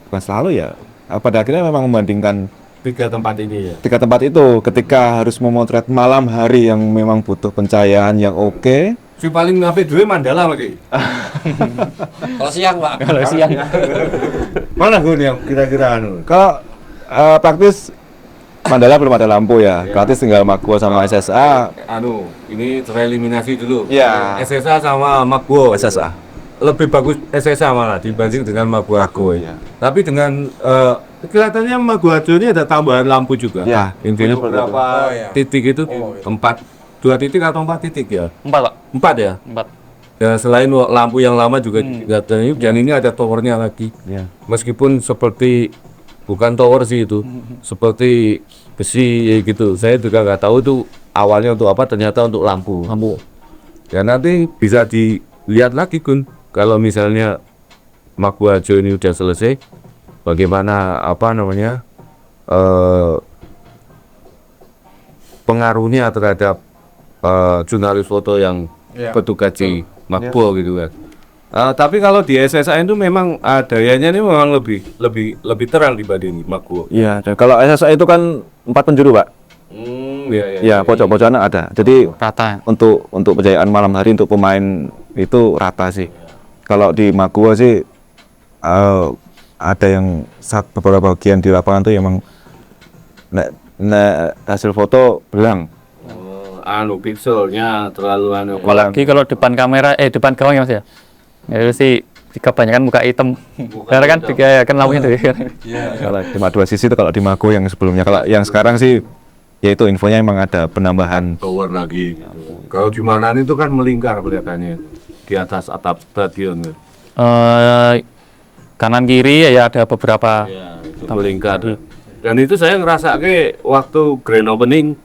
bukan selalu ya. Pada akhirnya memang membandingkan 3 tempat ini ya. 3 tempat itu ketika harus memotret malam hari yang memang butuh pencahayaan yang oke. Si paling ngapain dulu Mandala lagi. Kalau siang, Pak. Kalau siang. Mana gue yang kira-kira anu? Kalau praktis Mandala belum ada lampu ya. Praktis tinggal Maguwo sama SSA. Anu, ini tereliminasi dulu. Iya. SSA sama Maguwo. SSA. Lebih bagus SSA malah dibanding dengan Maguwo. Iya. Tapi dengan kelihatannya Maguwo ini ada tambahan lampu juga. Ya, intinya seperti itu. Beberapa titik itu 2 titik atau 4 titik ya? 4 Pak. 4 ya? 4. Ya selain lampu yang lama juga dan ini ada towernya lagi. Ya. Meskipun seperti bukan tower sih itu, seperti besi gitu. Saya juga nggak tahu itu awalnya untuk apa. Ternyata untuk lampu. Ya nanti bisa dilihat lagi Kun. Kalau misalnya Maguwo ini udah selesai, bagaimana pengaruhnya terhadap jurnalis foto yang bertugas di Maguwo gitu kan. Tapi kalau di SSA itu memang dayanya ini memang lebih terang dibanding Maguwo. Iya, dan kalau SSA itu kan 4 penjuru, Pak. Ya, pojok-pojoknya ada. Jadi Rata. untuk pencahayaan malam hari untuk pemain itu rata sih. Kalau di Maguwo sih ada yang beberapa bagian di lapangan tuh emang hasil foto belang. Pixelnya terlalu Apalagi kalau depan kamera, depan gawang ya Mas ya. Ya itu sih kebanyakan muka hitam. Karena kan kan lampunya tuh. Kalau cuma 2 sisi itu kalau di Maguwo yang sebelumnya. Kalau yang sekarang sih yaitu infonya emang ada penambahan tower lagi. Kalau di Manan itu kan melingkar kelihatannya di atas atap stadion. Kanan kiri ya ada beberapa Itu melingkar. Dan itu saya ngerasa waktu grand opening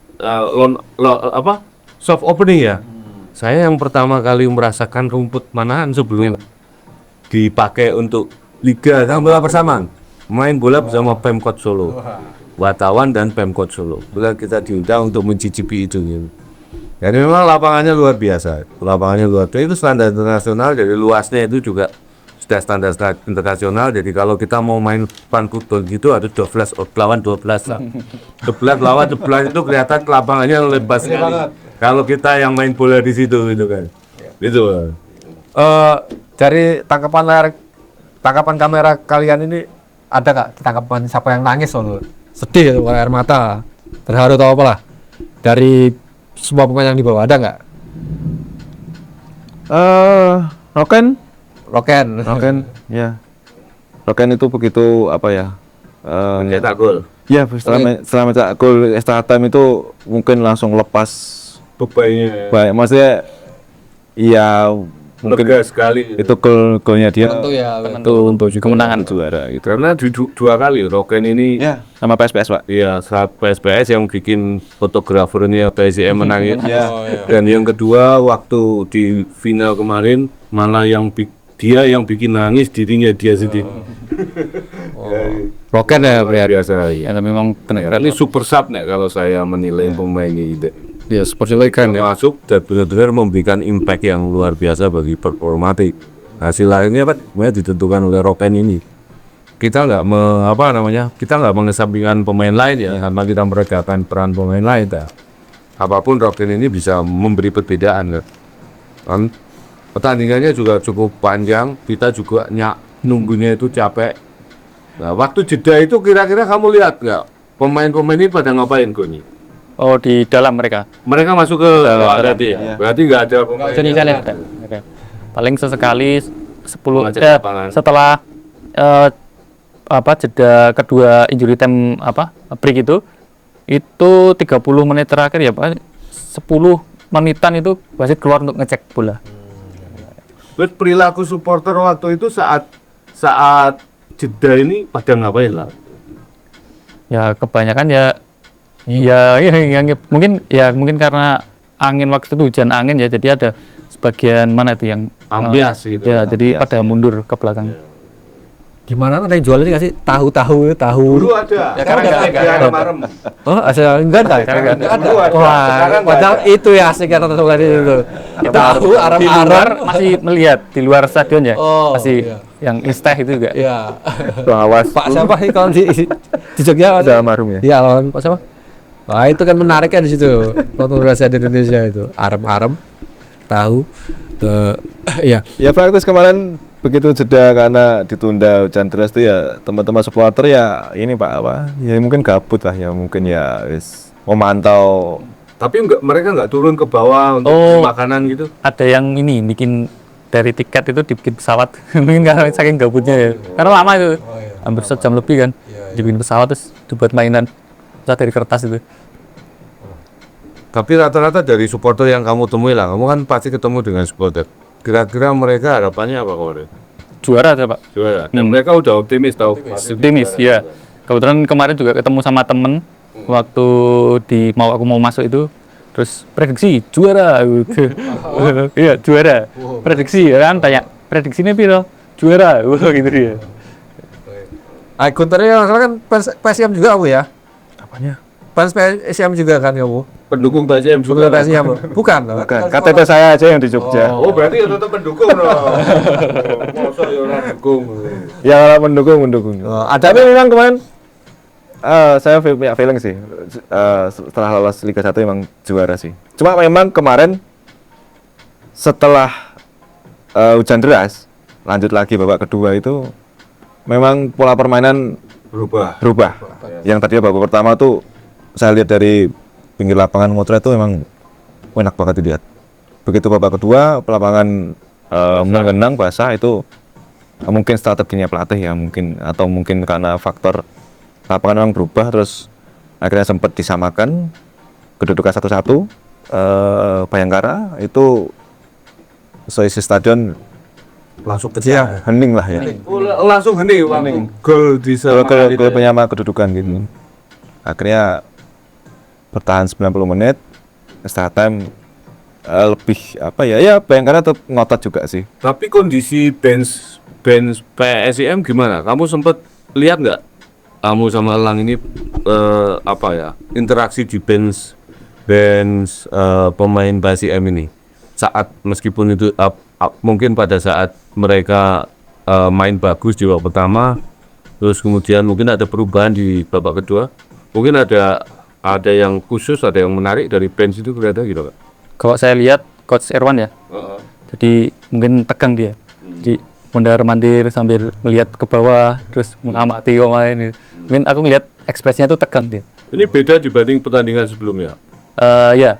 soft opening ya. Saya yang pertama kali merasakan rumput Manahan sebelumnya dipakai untuk liga bola bersamaan. Main bola bersama Pemkot Solo. Wartawan dan Pemkot Solo. Bila kita diundang untuk mencicipi itu gitu. Jadi memang lapangannya luar biasa. Itu standar internasional, jadi luasnya itu juga sudah standar internasional. Jadi kalau kita mau main fan football gitu harus 12 lawan 12 lah. 11 lawan 11 itu kelihatan lapangannya lebar sekali. Kalau kita yang main bola di situ gitu kan. Gitu. Dari tangkapan kamera kalian ini ada nggak tangkapan siapa yang nangis soal sedih atau air mata, terharu atau apalah dari semua pemain yang dibawa, ada nggak? Roken ya. Roken itu begitu Mencetak gol. Ya, setelah mencetak gol extra time itu mungkin langsung lepas Bebannya. baik. Maksudnya ya mungkin Lega sekali. itu golnya dia penentu untuk kemenangan juara gitu. Karena 2 kali Roken ini Ya, sama PSPS, Pak. iya saat PSPS yang bikin fotografernya PSIM menangin. Dan yang kedua waktu di final kemarin malah dia yang bikin nangis dirinya dia sendiri. Roken ya, Biasa ya. ya memang benar. Ini super sub nih kalau saya menilai pemain ini. ya seperti kan ya. Masuk dan benar-benar memberikan impact yang luar biasa bagi performa tim. Hasil lainnya semuanya ditentukan oleh Roken ini. Kita nggak kita nggak mengesampingkan pemain lain ya, karena kita meredakan peran pemain lain. Apapun Roken ini bisa memberi perbedaan. Kan pertandingannya juga cukup panjang, kita juga nunggunya itu capek. Nah, waktu jeda itu kira-kira kamu lihat nggak pemain-pemain ini pada ngapain Goni? Oh, di dalam mereka. Mereka masuk ke berarti ya? Berarti nggak ada pemain. Jadi saya lihat ada. Oke. Paling sesekali 10 Macet lapangan. setelah jeda kedua injury time break itu 30 menit terakhir ya Pak, 10 menitan itu wasit keluar untuk ngecek bola. Terus perilaku supporter waktu itu saat jeda ini pada ngapain lah? Ya kebanyakan mungkin karena angin waktu itu hujan angin ya, jadi ada sebagian mana itu yang Ambias gitu. ya, jadi pada mundur ke belakang. Gimana ada yang jual ini nggak sih? Tahu. Dulu ada. Ya, karena nggak ada marem. Oh, asal enggak ada. Nggak ada. Wah, Sekarang nggak padahal itu ya asik kata tadi itu. Tahu di arem-arem. luar masih melihat di luar stadion ya, Oh, masih iya. yang isteh itu juga. Iya. Awas. Pak siapa sih kalau di Jogja? Ada almarhum ya. Iya, lawan Pak siapa? Wah, itu kan menarik kan di situ. Nonton rasa di Indonesia itu. Arem-arem tahu. Iya. Ya praktis kemarin begitu jeda karena ditunda hujan deras tuh ya teman-teman supporter ya ini Pak apa ya mungkin gabut lah ya mungkin ya wis memantau. Tapi mereka nggak turun ke bawah untuk Oh. makanan gitu. Ada yang ini bikin dari tiket itu dibikin pesawat, mungkin karena saking gabutnya ya. Karena lama itu, hampir sejam lebih kan, dibikin pesawat terus dibuat mainan, dari kertas itu. Tapi rata-rata dari supporter yang kamu temui lah, kamu kan pasti ketemu dengan supporter. Kira-kira mereka harapannya apa kemarin? Juara aja Pak. Juara. Dan mereka udah optimis tahu. Optimis ya. Kebetulan kemarin juga ketemu sama temen waktu aku mau masuk itu, terus prediksi juara. Iya juara. Prediksi ya kan, tanya prediksinya piro? Juara. Gitu dia. Kunternya kan PSM juga kamu ya? Apanya? Fans PSM juga kan kamu? Pendukung PSM Bukan juga. PSM, bukan? Bukan. KTP saya aja yang di Jogja. Oh, berarti ya tetap pendukung dong. Masa ya orang dukung. Ya kalau mendukung. Tapi memang kemarin saya punya feeling sih setelah lolos Liga 1 memang juara sih. Cuma memang kemarin setelah hujan deras lanjut lagi babak kedua itu memang pola permainan berubah. Yang tadinya babak pertama tuh saya lihat dari pinggir lapangan Motret itu memang enak banget dilihat. Begitu babak kedua lapangan mengenang basah itu mungkin strateginya pelatih ya mungkin atau mungkin karena faktor lapangan memang berubah terus akhirnya sempat disamakan kedudukan 1-1. Bayangkara itu seisi stadion Langsung ya hening lah ya. Langsung hening. Gol di Gol penyama kedudukan gitu. Akhirnya bertahan 90 menit, extra time lebih apa ya Bayangkara tetap ngotot juga sih. Tapi kondisi bench PSIM gimana? Kamu sempat lihat nggak? Kamu sama Elang ini interaksi di bench pemain PSIM ini saat meskipun itu mungkin pada saat mereka main bagus di babak pertama, terus kemudian mungkin ada perubahan di babak kedua, mungkin ada yang khusus, ada yang menarik dari bench itu kelihatan gitu kan? Kalau saya lihat Coach Erwan ya, jadi mungkin tegang dia, jadi mondar-mandir sambil melihat ke bawah, terus mengamati pemain. Mungkin aku ngelihat ekspresinya itu tegang dia. Ini beda dibanding pertandingan sebelumnya. Ya,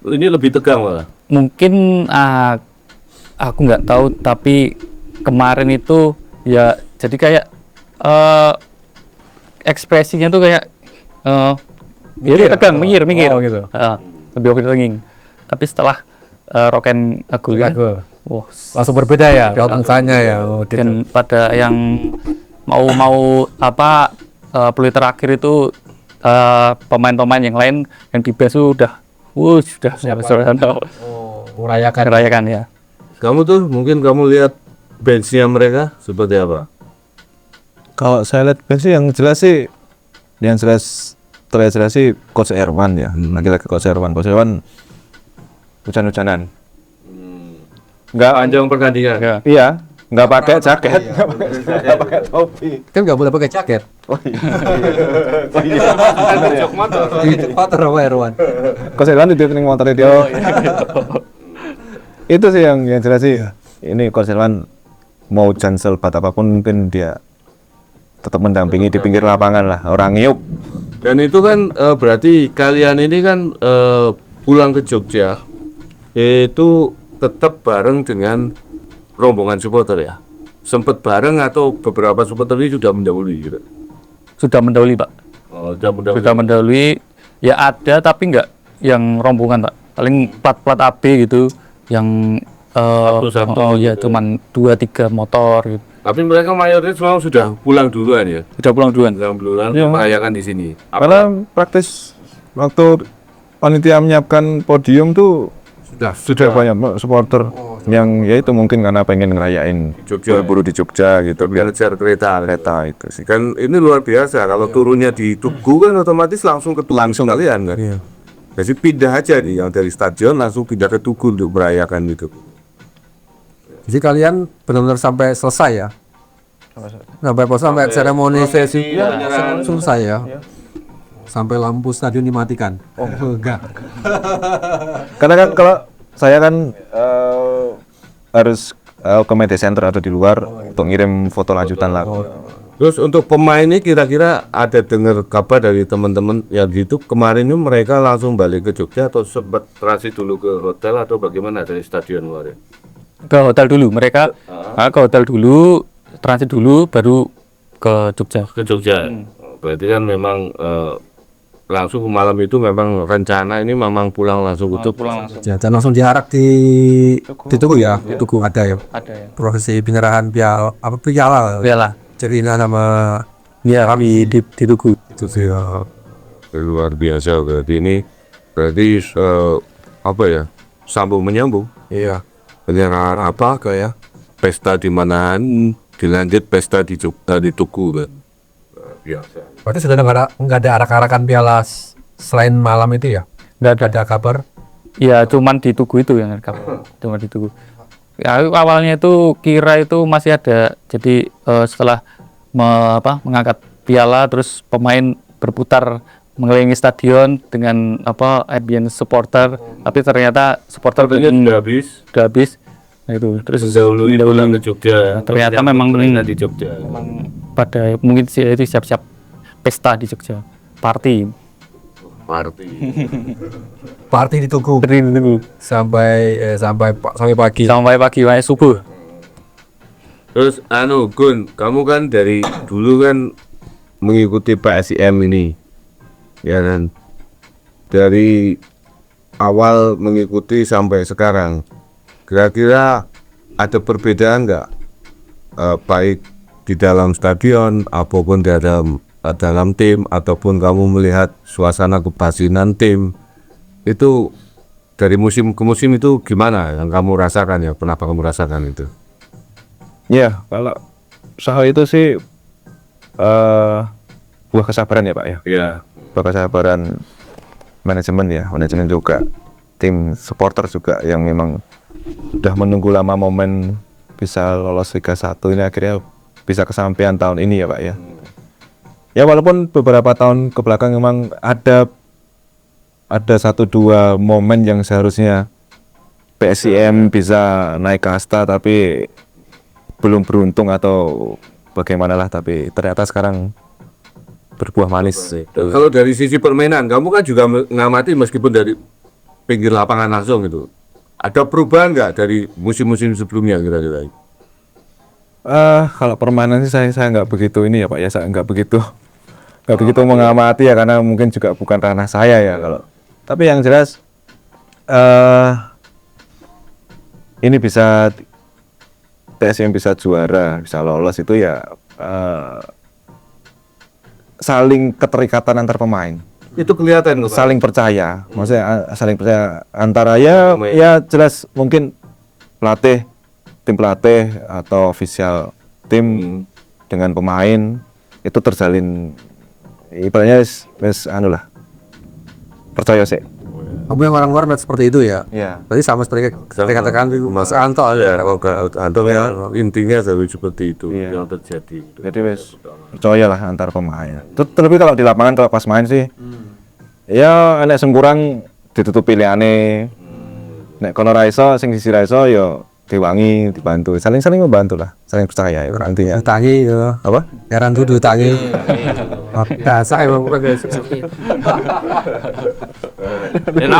Ini lebih tegang malah. mungkin aku nggak tahu, tapi kemarin itu ya jadi kayak ekspresinya tuh kayak dia tegang, mikir gitu. lebih overthinking. Tapi setelah Roken Agul, wah, Langsung berbeda ya, raut mukanya ya. dan pada yang mau peluit terakhir itu pemain-pemain yang lain yang di base sudah merayakan ya. Kamu tuh mungkin kamu lihat benchnya mereka seperti apa? Kalau saya lihat bench sih yang jelas terlihat jelas sih Coach Erwan ya. Lagi-lagi Coach Erwan hujan-hujanan. Nggak Panjang pertandingan. Ya. iya, nggak pakai jaket, nggak pakai topi. Kan nggak boleh pakai jaket. Oh iya. Jok motor. Motor apa Erwan? Coach Erwan di training motornya dia. Itu sih yang jelas sih. Ini Coach Erwan mau hujan selebat apapun mungkin dia tetap mendampingi di pinggir lapangan lah, orang ngiup. Dan itu kan berarti kalian ini kan pulang ke Jogja itu tetap bareng dengan rombongan supporter ya? Sempat bareng atau beberapa supporter ini sudah mendahului gitu? Sudah mendahului Pak. Oh, sudah Sudah mendahului. Ya ada tapi nggak yang rombongan Pak. Paling plat-plat AB gitu yang Satu-satu. ya cuman 2-3 motor gitu. Tapi mereka mayoritas memang sudah pulang duluan ya? Sudah pulang duluan. Pulang duluan Iya, Mas. merayakan di sini. Karena praktis waktu panitia menyiapkan podium tuh sudah banyak supporter yang ya itu mungkin karena pengen ngerayain Jogja. buru di Jogja gitu biar Ngejar kereta. kereta itu sih. Kan ini luar biasa. Kalau turunnya di Tugu kan otomatis langsung ke Tugu sekalian kan. Jadi pindah aja nih yang dari stadion langsung pindah ke Tugu untuk merayakan itu. Jadi kalian benar-benar sampai selesai ya? Sampai seremoni sesi selesai ya? Sampai lampu stadion dimatikan? Oh enggak. Karena kan kalau saya kan harus ke media center atau di luar untuk ngirim foto lanjutan lah. Terus untuk pemain ini kira-kira ada dengar kabar dari teman-teman yang di YouTube kemarin ini mereka langsung balik ke Jogja atau sempat transit dulu ke hotel atau bagaimana dari stadion kemarin? Ke hotel dulu, mereka ke hotel dulu, transit dulu, baru ke Jogja. Ke Jogja. Berarti kan memang langsung malam itu memang rencana ini memang pulang langsung ke Jogja. Ya, dan langsung diarak di Tugu ya? Di Tugu ada ya? Ada ya. Prosesi penyerahan piala. Piala. Cerina nama Ya, kami di Tugu. itu sih ya. Luar biasa berarti ini apa ya? Sambung menyambung. Iya. Penyerahan apa kayak pesta di manaan dilanjut pesta di Jogja di Tugu kan. Biasa. Berarti sudah nggak ada arak-arakan piala selain malam itu ya? Nggak ada kabar? Ya, cuman di Tugu itu yang rekam. Cuma di Tugu. Ya, awalnya itu kira itu masih ada. Jadi setelah mengangkat piala, terus pemain berputar mengelilingi stadion dengan ambience supporter. Tapi ternyata supporter Udah habis. udah habis. Nah, itu terus Dahulu ke Jogja. ternyata memang di Jogja. pada mungkin itu siap-siap pesta di Jogja, party Party di Tugu sampai pagi. sampai pagi sampai subuh. Terus Gun, kamu kan dari dulu kan mengikuti PSIM ini. Ya kan. Dari awal mengikuti sampai sekarang. Kira-kira ada perbedaan nggak? Baik di dalam stadion ataupun di dalam tim ataupun kamu melihat suasana kebatinan tim itu dari musim ke musim itu gimana yang kamu rasakan ya? Pernah kamu rasakan itu? Ya, kalau soal itu sih buah kesabaran ya Pak ya. Iya. Buah kesabaran manajemen juga, tim supporter juga yang memang udah menunggu lama momen bisa lolos Liga 1 ini akhirnya bisa kesampaian tahun ini ya Pak ya. Ya walaupun beberapa tahun ke belakang memang ada 1-2 momen yang seharusnya PSIM bisa naik kasta tapi belum beruntung atau bagaimana lah, tapi ternyata sekarang berbuah manis sih. Kalau dari sisi permainan, kamu kan juga mengamati meskipun dari pinggir lapangan langsung itu. Ada perubahan nggak dari musim-musim sebelumnya kira-kira? Kalau permainan sih saya nggak begitu ini ya Pak ya, saya nggak begitu mengamati ya karena mungkin juga bukan ranah saya ya kalau. Tapi yang jelas ini bisa PSIM bisa juara, bisa lolos itu ya saling keterikatan antar pemain. Itu kelihatan Pak. Saling percaya, maksudnya saling percaya antara ya jelas mungkin tim pelatih atau official tim dengan pemain itu terjalin ibaratnya wes lah percaya sih. Kamu yang orang luar melihat seperti itu ya? Iya. Berarti sama seperti katakan Mas Anto Ya, Anto ya intinya dari seperti itu Iya. yang terjadi. Jadi wes percayalah antar pemain. Terlebih kalau di lapangan kalau pas main sih ya nek sing kurang ditutup pilihane. Nek kono ra iso sing sisi ra iso ya diwangi, dibantu. Saling membantu lah, saling percaya ya intinya. Tangi ya. Apa? Heran tuh tangi. Dasar emang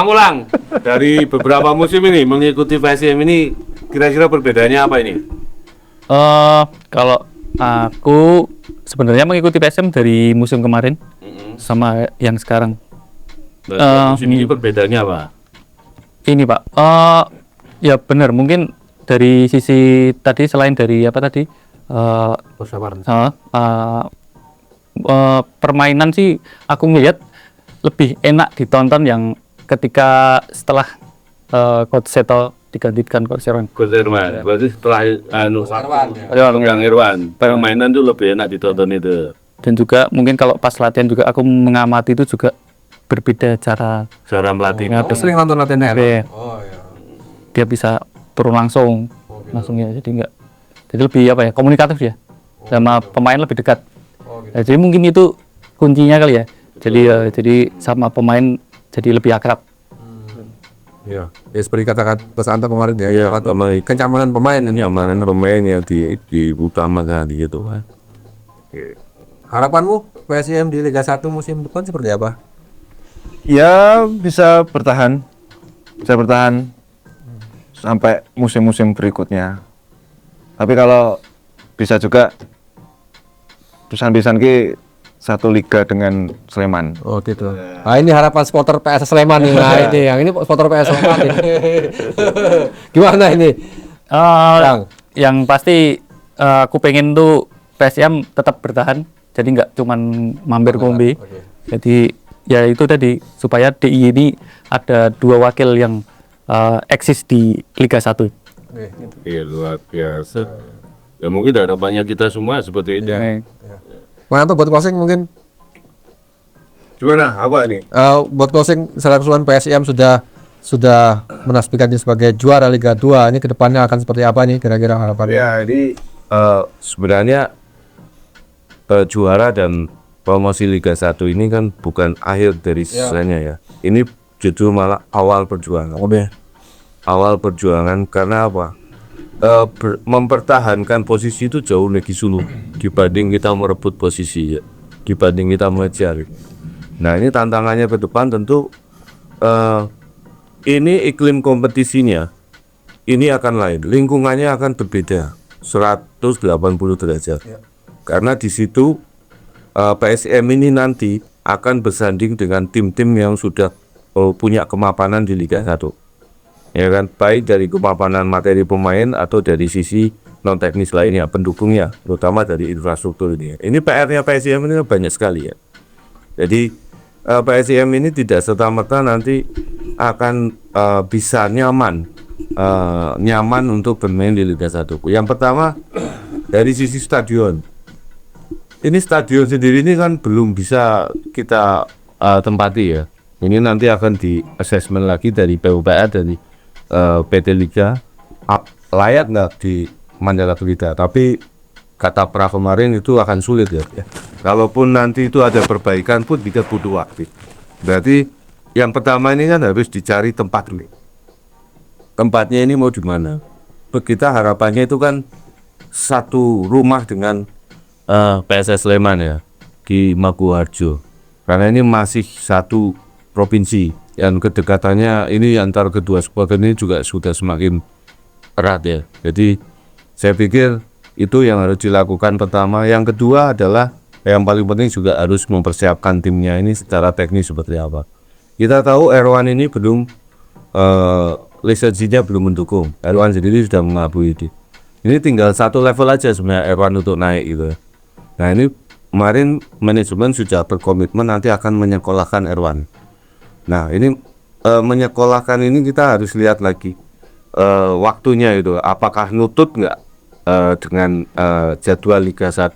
Ulang dari beberapa musim ini mengikuti PSIM ini kira-kira perbedaannya apa ini? Kalau aku sebenarnya mengikuti PSM dari musim kemarin sama yang sekarang. Musim ini perbedaannya apa? Ini Pak, ya benar mungkin dari sisi tadi selain dari apa tadi permainan sih aku melihat lebih enak ditonton yang ketika setelah Coach Seto digantikan Coach Irwan. Coach Irwan. Berarti setelah Irwan, permainan tuh lebih enak ditonton itu. Dan juga mungkin kalau pas latihan juga aku mengamati itu juga berbeda cara Melatih. Sering nonton latihan ya. Dia bisa turun langsung ya, jadi lebih komunikatif ya, sama pemain lebih dekat. Nah, jadi mungkin itu kuncinya kali ya. Jadi sama pemain jadi lebih akrab. Iya. Ya seperti katakan Mas Anto kemarin ya. Kenyamanan pemain ini. Kenyamanan pemain yang diutamakan gitu kan. Harapanmu PSIM di Liga 1 musim depan seperti apa? Ya bisa bertahan sampai musim-musim berikutnya. Tapi kalau bisa juga pisan-pisan ki satu liga dengan Sleman. Oh gitu. Nah ini harapan supporter PS Sleman nih. Nah ini yang ini supporter PS Sleman nih. Gimana ini? Yang pasti aku pengen tuh PSIM tetap bertahan. Jadi nggak cuman mampir kombi. Jadi ya itu tadi supaya DI ini ada 2 wakil yang eksis di Liga 1. Iya luar biasa. Ya mungkin harapannya kita semua seperti itu. Mana tuh buat closing mungkin? Gimana? Apa nih? Buat closing secara keseluruhan PSIM sudah menasbihkannya sebagai juara Liga 2. Ini kedepannya akan seperti apa nih kira-kira harapannya? Ya ini sebenarnya juara dan promosi Liga 1 ini kan bukan akhir dari sisanya ya. Ini justru malah awal perjuangan. Awal perjuangan karena apa? Mempertahankan posisi itu jauh lebih sulit dibanding kita merebut posisi ya. Dibanding kita mengejar. Nah ini tantangannya ke depan tentu ini iklim kompetisinya ini akan lain. Lingkungannya akan berbeda 180 derajat. Karena di situ PSM ini nanti akan bersanding dengan tim-tim yang sudah punya kemapanan di Liga 1. Ya kan, baik dari kemapanan materi pemain atau dari sisi non teknis lainnya, pendukungnya, terutama dari infrastruktur ini. Ini PR-nya PSM ini banyak sekali ya. Jadi PSM ini tidak serta-merta nanti akan bisa nyaman untuk bermain di Liga 1. Yang pertama dari sisi stadion. Ini stadion sendiri ini kan belum bisa kita tempati ya. Ini nanti akan di assessment lagi dari PUPR dari PT Liga layak nggak di Mandala Pelita. Tapi kata pra kemarin itu akan sulit ya. Kalaupun nanti itu ada perbaikan pun kita butuh waktu. Berarti yang pertama ini kan harus dicari tempat dulu. Tempatnya ini mau di mana? Kita harapannya itu kan satu rumah dengan PSS Sleman ya di Maguwarjo. Karena ini masih satu provinsi yang kedekatannya ini antar kedua supporter ini juga sudah semakin erat ya. Jadi saya pikir itu yang harus dilakukan pertama. Yang kedua adalah yang paling penting juga harus mempersiapkan timnya ini secara teknis seperti apa. Kita tahu Erwan ini belum lisensinya belum mendukung. Erwan sendiri sudah mengakui itu. Ini tinggal satu level aja sebenarnya Erwan untuk naik gitu. Nah ini kemarin manajemen sudah berkomitmen nanti akan menyekolahkan Erwan. Nah ini menyekolahkan ini kita harus lihat lagi waktunya itu apakah nutut nggak dengan jadwal Liga 1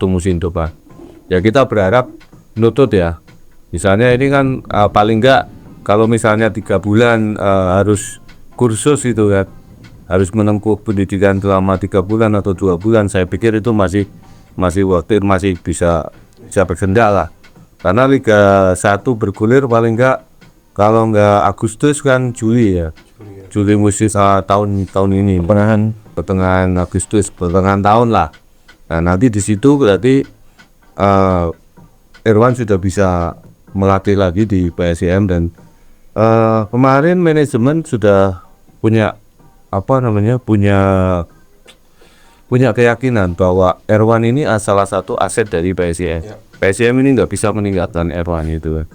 musim depan. Ya kita berharap nutut ya. Misalnya ini kan paling nggak kalau misalnya 3 bulan harus kursus itu kan, harus menempuh pendidikan selama 3 bulan atau 2 bulan, saya pikir itu masih worth it, masih bisa berkendala. Karena Liga 1 bergulir paling enggak kalau enggak Agustus kan Juli ya. Juli musim tahun ini. Pertengahan Agustus, pertengahan tahun lah. Nah, nanti di situ berarti Irwan sudah bisa melatih lagi di PSIM dan kemarin manajemen sudah punya punya keyakinan bahwa Erwan ini salah satu aset dari PSIM. PSIM ini nggak bisa meninggalkan Erwan itu.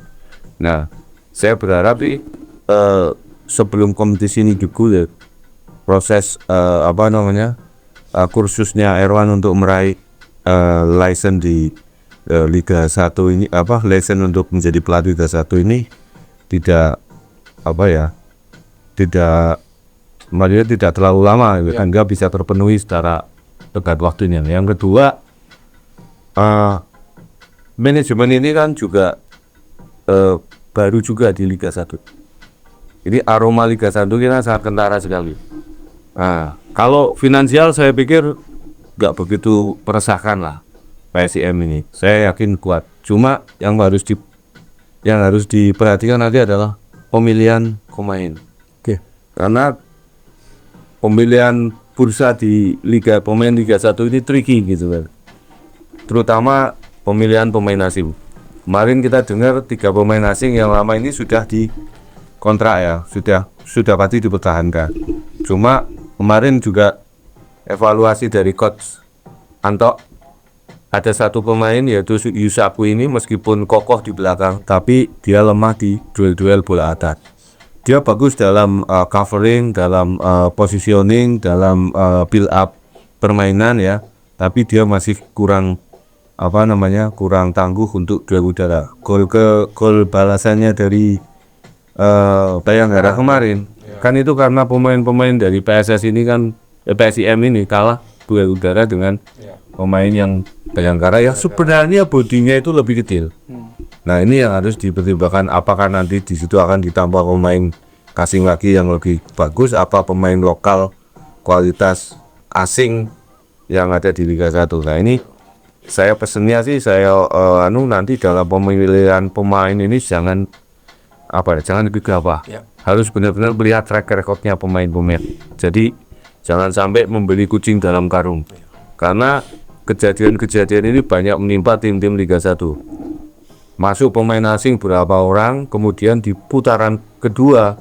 Nah, saya berharap sebelum kompetisi ini digulir, proses kursusnya Erwan untuk meraih license di Liga 1 ini, license untuk menjadi pelatih Liga 1 ini tidak maksudnya tidak terlalu lama sehingga bisa terpenuhi secara tepat waktunya. Yang kedua, manajemen ini kan juga baru juga di Liga 1. Ini aroma Liga 1 kita sangat kentara sekali. Nah, kalau finansial saya pikir nggak begitu meresahkan lah PSIM ini. Saya yakin kuat. Cuma yang harus diperhatikan nanti adalah pemilihan pemain. Karena pemilihan bursa di pemain Liga 1 ini tricky gitu kan. Terutama pemilihan pemain asing. Kemarin kita dengar 3 pemain asing yang lama ini sudah di kontrak ya, sudah pasti dipertahankan. Cuma kemarin juga evaluasi dari coach Anto, ada satu pemain yaitu Yusaku ini meskipun kokoh di belakang tapi dia lemah di duel-duel bola atas. Dia bagus dalam covering, dalam positioning, dalam build up permainan ya, tapi dia masih kurang tangguh untuk duel udara. Gol balasannya dari Bayangkara kemarin kan itu karena pemain-pemain dari PSIM ini kalah duel udara dengan pemain yang Bayangkara yang sebenarnya bodinya itu lebih kecil. Nah ini yang harus dipertimbangkan, apakah nanti di situ akan ditambah pemain asing lagi yang lebih bagus, apa pemain lokal kualitas asing yang ada di Liga 1. Nah ini saya pesennya sih nanti dalam pemilihan pemain ini jangan gegabah. Harus benar-benar melihat track recordnya pemain-pemain. Jadi jangan sampai membeli kucing dalam karung. Karena kejadian-kejadian ini banyak menimpa tim-tim Liga 1. Masuk pemain asing berapa orang, kemudian di putaran kedua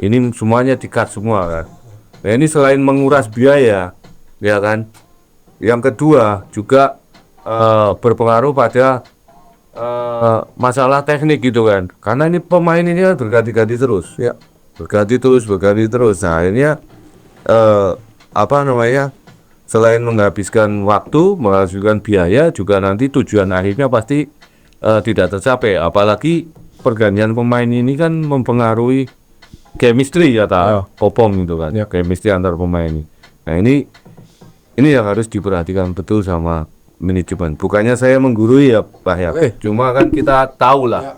ini semuanya di-cut semua kan. Nah ini selain menguras biaya, ya kan. Yang kedua juga berpengaruh pada masalah teknik gitu kan. Karena ini pemain ini kan berganti-ganti terus. Ya. Berganti terus. Nah akhirnya selain menghabiskan waktu, menghabiskan biaya, juga nanti tujuan akhirnya pasti tidak tercapai. Apalagi pergantian pemain ini kan mempengaruhi chemistry popom gitu kan. Chemistry antar pemain ini. Nah ini yang harus diperhatikan betul sama manajemen. Bukannya saya menggurui ya Pak ya. Cuma kan kita tahu lah.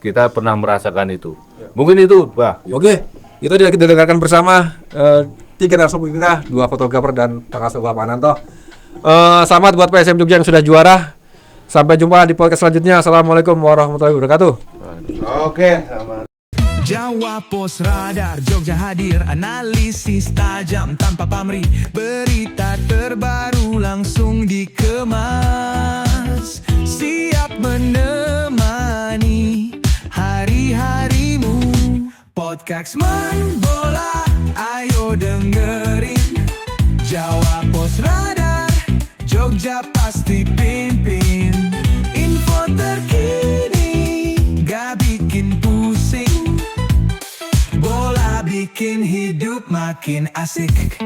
Kita pernah merasakan itu. Mungkin itu Pak. Oke, itu kita dengarkan bersama 3 narasumber kita, 2 fotografer dan Kang Asep Ananto. Selamat buat PSM Jogja yang sudah juara. Sampai jumpa di podcast selanjutnya. Assalamualaikum warahmatullahi wabarakatuh. Oke, sama. Jawa Pos Radar Jogja hadir, analisis tajam tanpa pamrih, berita terbaru langsung dikemas, siap menemani hari-harimu. Podcast Main Bola, ayo dengerin. Jawa Pos Radar Jogja pasti pimpin. Info terkini, gak bikin pusing. Bola bikin hidup makin asik.